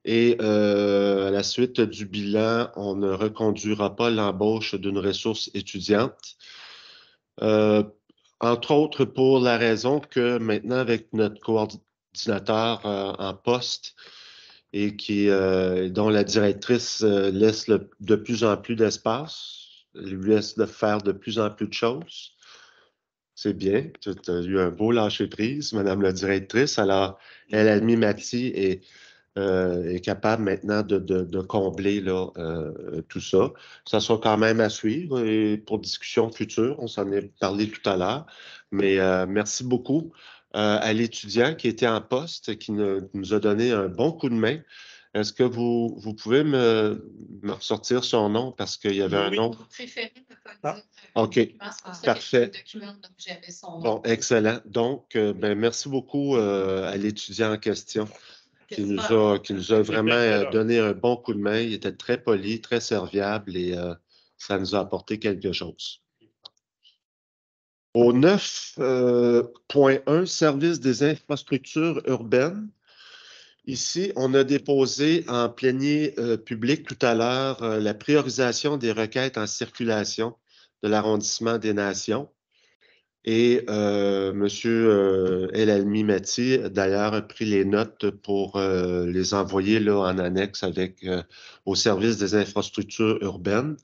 et à la suite du bilan, on ne reconduira pas l'embauche d'une ressource étudiante. Entre autres, pour la raison que maintenant, avec notre coordinateur en poste et dont la directrice laisse de plus en plus d'espace, lui laisse de faire de plus en plus de choses. C'est bien, tu as eu un beau lâcher-prise, Madame la directrice. Alors, Elhalmi Maty est capable maintenant de combler là, tout ça. Ça sera quand même à suivre et pour discussion future, on s'en est parlé tout à l'heure. Mais merci beaucoup à l'étudiant qui était en poste, qui nous a donné un bon coup de main. Est-ce que vous pouvez me ressortir son nom parce qu'il y avait un nom? Préféré de pas dire. OK, parfait. Document, donc j'avais son nom. Bon, excellent. Donc, merci beaucoup à l'étudiant en question qui nous a vraiment donné un bon coup de main. Il était très poli, très serviable et ça nous a apporté quelque chose. Au 9.1, service des infrastructures urbaines. Ici, on a déposé en plénier public tout à l'heure la priorisation des requêtes en circulation de l'arrondissement des Nations. Et M. Elhalmi Maty, d'ailleurs, a pris les notes pour les envoyer là, en annexe au service des infrastructures urbaines.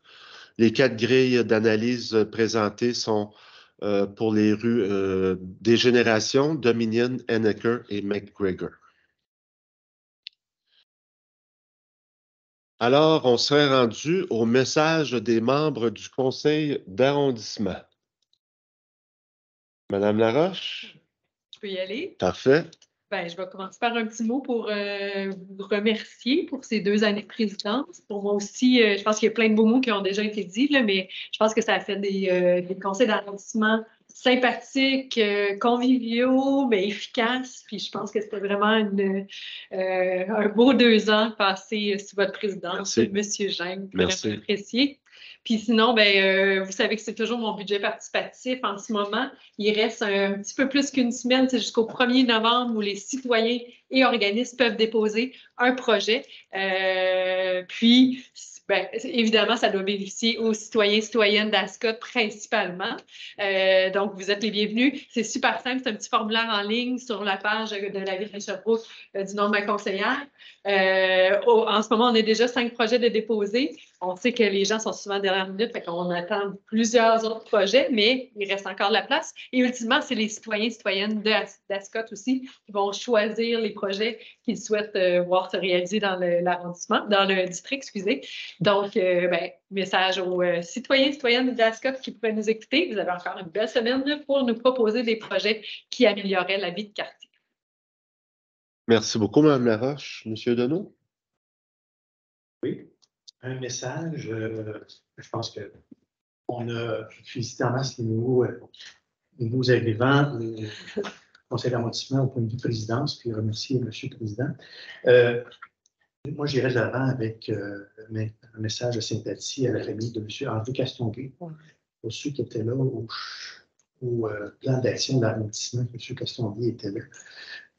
Les 4 grilles d'analyse présentées sont pour les rues des générations Dominion, Hennecker et McGregor. Alors, on serait rendu au message des membres du conseil d'arrondissement. Madame Laroche? Je peux y aller? Parfait. Ben, je vais commencer par un petit mot pour vous remercier pour ces 2 années de présidence. Pour moi aussi, je pense qu'il y a plein de beaux mots qui ont déjà été dits, là, mais je pense que ça a fait des conseils d'arrondissement sympathiques, conviviaux, mais efficaces. Puis je pense que c'était vraiment un beau 2 ans passés sous votre présidence, Monsieur Geng. Merci. Apprécié. Puis sinon, ben, vous savez que c'est toujours mon budget participatif en ce moment. Il reste un petit peu plus qu'une semaine, c'est jusqu'au 1er novembre où les citoyens et organismes peuvent déposer un projet. Puis, ben, évidemment, ça doit bénéficier aux citoyens et citoyennes d'ASCOT principalement. Donc, vous êtes les bienvenus. C'est super simple, c'est un petit formulaire en ligne sur la page de la ville de Sherbrooke du nom de ma conseillère. En ce moment, on a déjà 5 projets de déposer. On sait que les gens sont souvent dernière minute, fait qu'on attend plusieurs autres projets, mais il reste encore de la place. Et ultimement, c'est les citoyens et citoyennes d'ASCOT aussi qui vont choisir les projets qu'ils souhaitent voir se réaliser dans l'arrondissement, dans le district, excusez. Donc, ben, message aux citoyens et citoyennes d'ASCOT qui pourraient nous écouter. Vous avez encore une belle semaine là, pour nous proposer des projets qui amélioreraient la vie de quartier. Merci beaucoup, Mme Laroche. Monsieur Deneau? Oui, un message. Je pense qu'on a félicité en masse les nouveaux arrivants au conseil d'arrondissement au point de vue présidence, puis remercier M. le Président. Moi, j'irai de l'avant avec un message de sympathie à la famille de M. André Castonguay, pour ceux qui étaient là au plan d'action de l'arrondissement. M. Castonguay était là.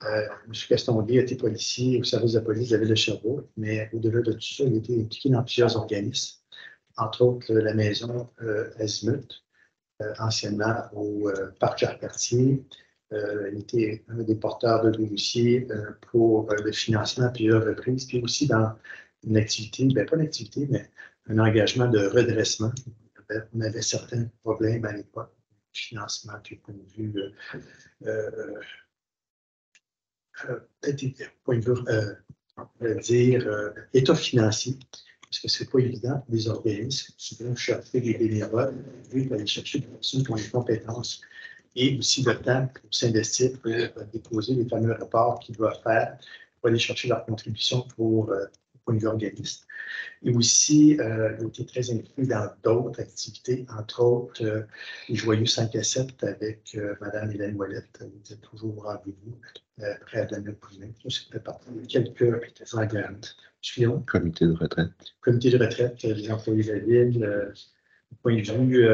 M. Castonguay a été policier au service de police de la ville de Sherbrooke, mais au-delà de tout ça, il a été impliqué dans plusieurs organismes, entre autres la maison Azimut, anciennement au Parc Jacques-Cartier. Il était un des porteurs de dossiers pour le financement à plusieurs reprises, puis aussi dans une activité, bien pas une activité, mais un engagement de redressement. On avait certains problèmes à l'époque, financement, puis au point de vue point de vue, état financier, parce que ce n'est pas évident pour les organismes qui vont chercher des bénévoles, pour aller chercher des personnes qui ont les compétences et aussi le temps pour s'investir, pour déposer les fameux rapports qu'ils doivent faire, pour aller chercher leur contribution pour le point de vue organisme. Et aussi, il a été très impliqué dans d'autres activités, entre autres les Joyeux 5 à 7 avec Mme Hélène Ouellette. Vous êtes toujours au rendez-vous près de la Nouvelle-Brunet. Ça fait partie de quelques engagements. Suivons. Comité de retraite. Comité de retraite, les employés de la ville, du point de vue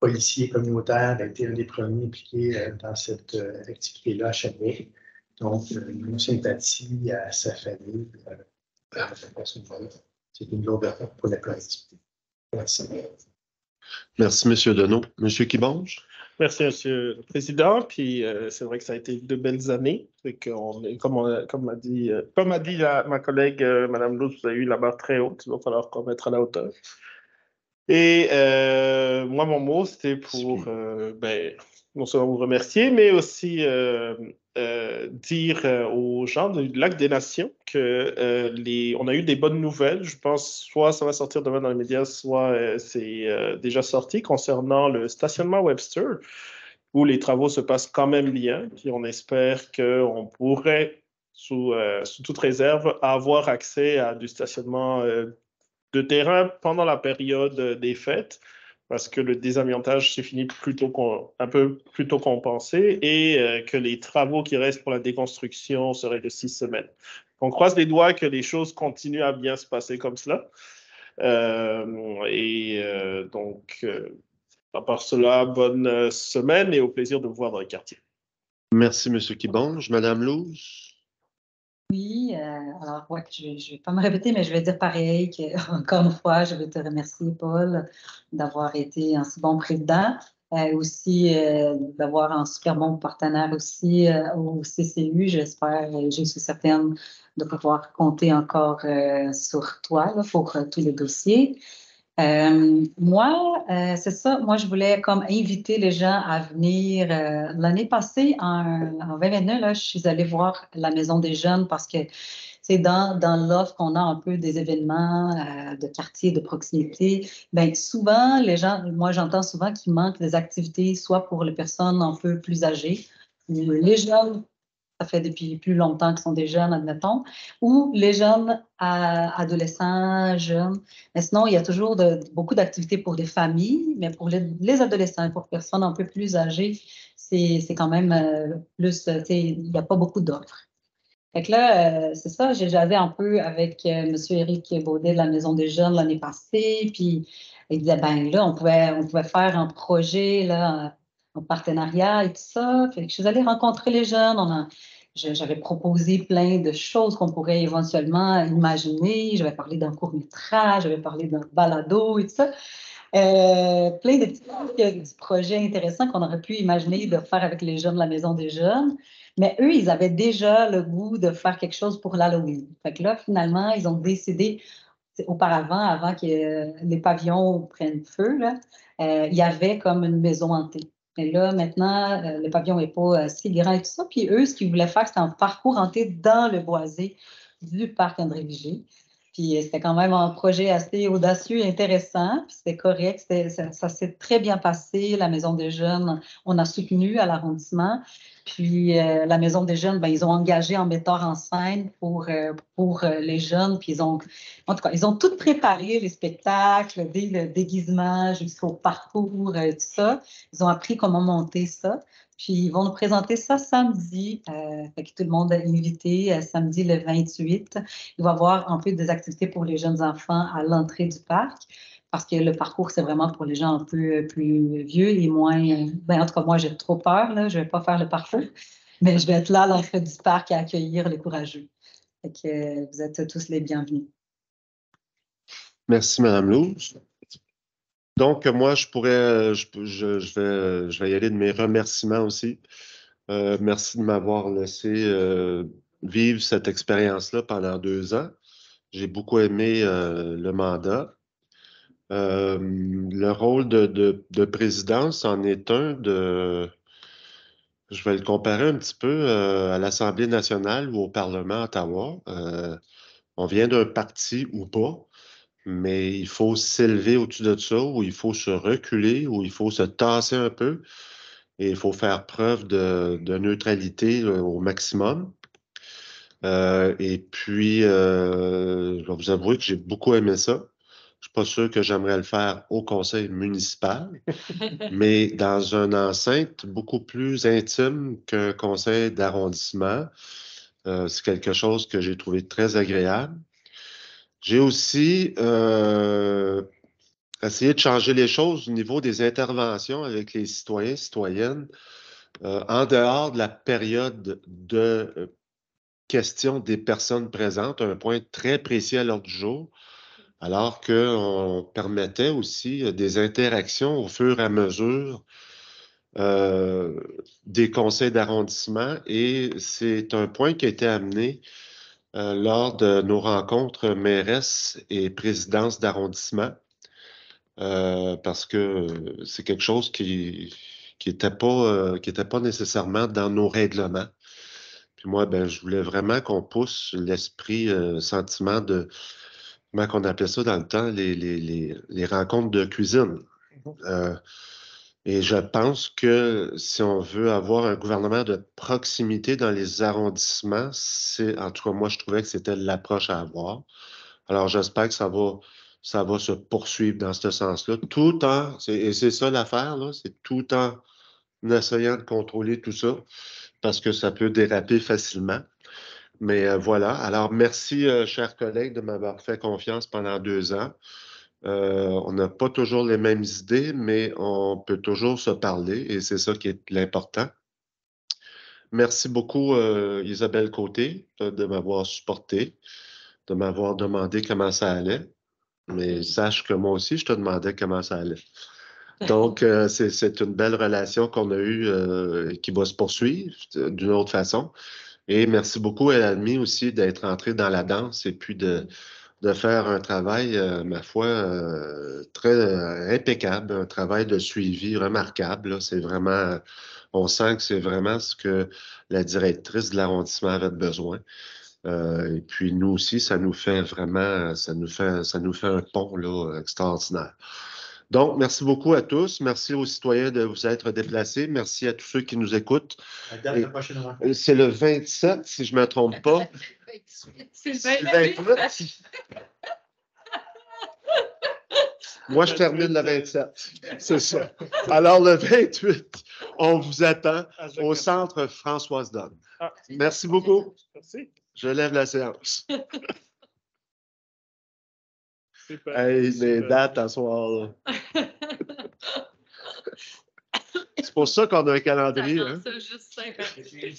policier communautaire, a été un des premiers impliqués dans cette activité-là à Sherbrooke. Donc, une sympathie à sa famille. C'est une lourde affaire pour la collectivité. Merci. Merci, M. Deneau. M. Kibonge? Merci, M. le Président. Puis c'est vrai que ça a été de belles années. Comme a dit ma collègue Mme Luz, vous avez eu la barre très haute. Il va falloir qu'on mette à la hauteur. Et moi, mon mot, c'était pour non seulement vous remercier, mais aussi dire aux gens du Lac des Nations qu'on a eu des bonnes nouvelles. Je pense soit ça va sortir demain dans les médias, soit c'est déjà sorti concernant le stationnement Webster, où les travaux se passent quand même bien. Puis on espère qu'on pourrait, sous toute réserve, avoir accès à du stationnement de terrain pendant la période des fêtes, parce que le désamiantage s'est fini un peu plus tôt qu'on pensait et que les travaux qui restent pour la déconstruction seraient de 6 semaines. On croise les doigts que les choses continuent à bien se passer comme cela. Donc, à part cela, bonne semaine et au plaisir de vous voir dans les quartiers. Merci, M. Kibonge. Mme Luz? Oui, alors ouais, je ne vais pas me répéter, mais je vais dire pareil, encore une fois, je veux te remercier, Paul, d'avoir été un si bon président, aussi d'avoir un super bon partenaire aussi au CCU. J'espère, je suis certaine de pouvoir compter encore sur toi là, pour tous les dossiers. Moi, c'est ça. Moi, je voulais comme inviter les gens à venir. L'année passée, en 2021, là, je suis allée voir la Maison des Jeunes parce que c'est dans l'offre qu'on a un peu des événements de quartier, de proximité. Bien, souvent, les gens, moi, j'entends souvent qu'il manque des activités, soit pour les personnes un peu plus âgées, ou les jeunes, ça fait depuis plus longtemps qu'ils sont des jeunes, admettons, ou les jeunes adolescents, jeunes. Mais sinon, il y a toujours beaucoup d'activités pour les familles, mais pour les adolescents et pour les personnes un peu plus âgées, c'est quand même plus, tu sais, il n'y a pas beaucoup d'offres. Fait que là, c'est ça, j'ai jasé un peu avec M. Éric Baudet de la Maison des Jeunes l'année passée, puis il disait, ben là, on pouvait faire un projet là, en partenariat et tout ça. Fait que je suis allée rencontrer les jeunes, j'avais proposé plein de choses qu'on pourrait éventuellement imaginer. J'avais parlé d'un court-métrage, j'avais parlé d'un balado et tout ça. Plein de petits projets intéressants qu'on aurait pu imaginer de faire avec les jeunes de la Maison des Jeunes. Mais eux, ils avaient déjà le goût de faire quelque chose pour l'Halloween. Fait que là, finalement, ils ont décidé, auparavant, avant que les pavillons prennent feu, là, il y avait comme une maison hantée. Et là, maintenant, le pavillon n'est pas si grand et tout ça. Puis eux, ce qu'ils voulaient faire, c'était un parcours hanté dans le boisé du parc André Vigée. Puis c'était quand même un projet assez audacieux et intéressant. Puis c'était correct. Ça s'est très bien passé. La Maison des Jeunes, on a soutenu à l'arrondissement. Puis la Maison des Jeunes, ben, ils ont engagé un metteur en scène pour les jeunes. Puis en tout cas, ils ont tout préparé, les spectacles, dès le déguisement jusqu'au parcours, tout ça. Ils ont appris comment monter ça. Puis ils vont nous présenter ça samedi. Fait que tout le monde est invité samedi le 28. Il va y avoir un peu des activités pour les jeunes enfants à l'entrée du parc. Parce que le parcours, c'est vraiment pour les gens un peu plus vieux et moins. Ben, en tout cas, moi, j'ai trop peur, là. Je ne vais pas faire le parcours. Mais je vais être là à l'entrée du parc à accueillir les courageux. Fait que vous êtes tous les bienvenus. Merci, Mme Louze. Donc, moi, je vais y aller de mes remerciements aussi. Merci de m'avoir laissé vivre cette expérience-là pendant 2 ans. J'ai beaucoup aimé le mandat. Le rôle de présidence en est je vais le comparer un petit peu à l'Assemblée nationale ou au Parlement à Ottawa. On vient d'un parti ou pas, mais il faut s'élever au-dessus de ça, ou il faut se reculer, ou il faut se tasser un peu, et il faut faire preuve de neutralité au maximum. Et puis, je vais vous avouer que j'ai beaucoup aimé ça. Je ne suis pas sûr que j'aimerais le faire au conseil municipal, mais dans une enceinte beaucoup plus intime qu'un conseil d'arrondissement. C'est quelque chose que j'ai trouvé très agréable. J'ai aussi essayé de changer les choses au niveau des interventions avec les citoyens, citoyennes, en dehors de la période de questions des personnes présentes, un point très précis à l'ordre du jour, alors qu'on permettait aussi des interactions au fur et à mesure des conseils d'arrondissement, et c'est un point qui a été amené lors de nos rencontres mairesses et présidences d'arrondissement, parce que c'est quelque chose qui n'était pas nécessairement dans nos règlements. Puis moi, ben, je voulais vraiment qu'on pousse l'esprit, sentiment de, comment on appelait ça dans le temps, les rencontres de cuisine. Et je pense que si on veut avoir un gouvernement de proximité dans les arrondissements, en tout cas, moi, je trouvais que c'était l'approche à avoir. Alors, j'espère que ça va se poursuivre dans ce sens-là, et c'est ça l'affaire, là, c'est tout en essayant de contrôler tout ça, parce que ça peut déraper facilement. Mais voilà. Alors, merci, chers collègues, de m'avoir fait confiance pendant 2 ans. On n'a pas toujours les mêmes idées, mais on peut toujours se parler, et c'est ça qui est l'important. Merci beaucoup, Isabelle Côté, de m'avoir supporté, de m'avoir demandé comment ça allait. Mais sache que moi aussi, je te demandais comment ça allait. Donc, c'est une belle relation qu'on a eue qui va se poursuivre d'une autre façon. Et merci beaucoup à Almi aussi d'être entrée dans la danse et puis de de faire un travail, ma foi, très impeccable, un travail de suivi remarquable. C'est vraiment, on sent que c'est vraiment ce que la directrice de l'arrondissement avait besoin. Et puis nous aussi, ça nous fait vraiment, ça nous fait un pont là, extraordinaire. Donc, merci beaucoup à tous. Merci aux citoyens de vous être déplacés. Merci à tous ceux qui nous écoutent. La date de la prochaine rencontre. C'est le 27, si je ne me trompe pas. C'est C'est le le 28. Moi, je termine le 27. C'est ça. Alors, le 28, on vous attend au centre Françoise Donne. Ah. Merci beaucoup. Merci. Je lève la séance. Super. Hey, Super. les dates à soir. C'est pour ça qu'on a un calendrier. Ça rend Hein? ça juste sympathique.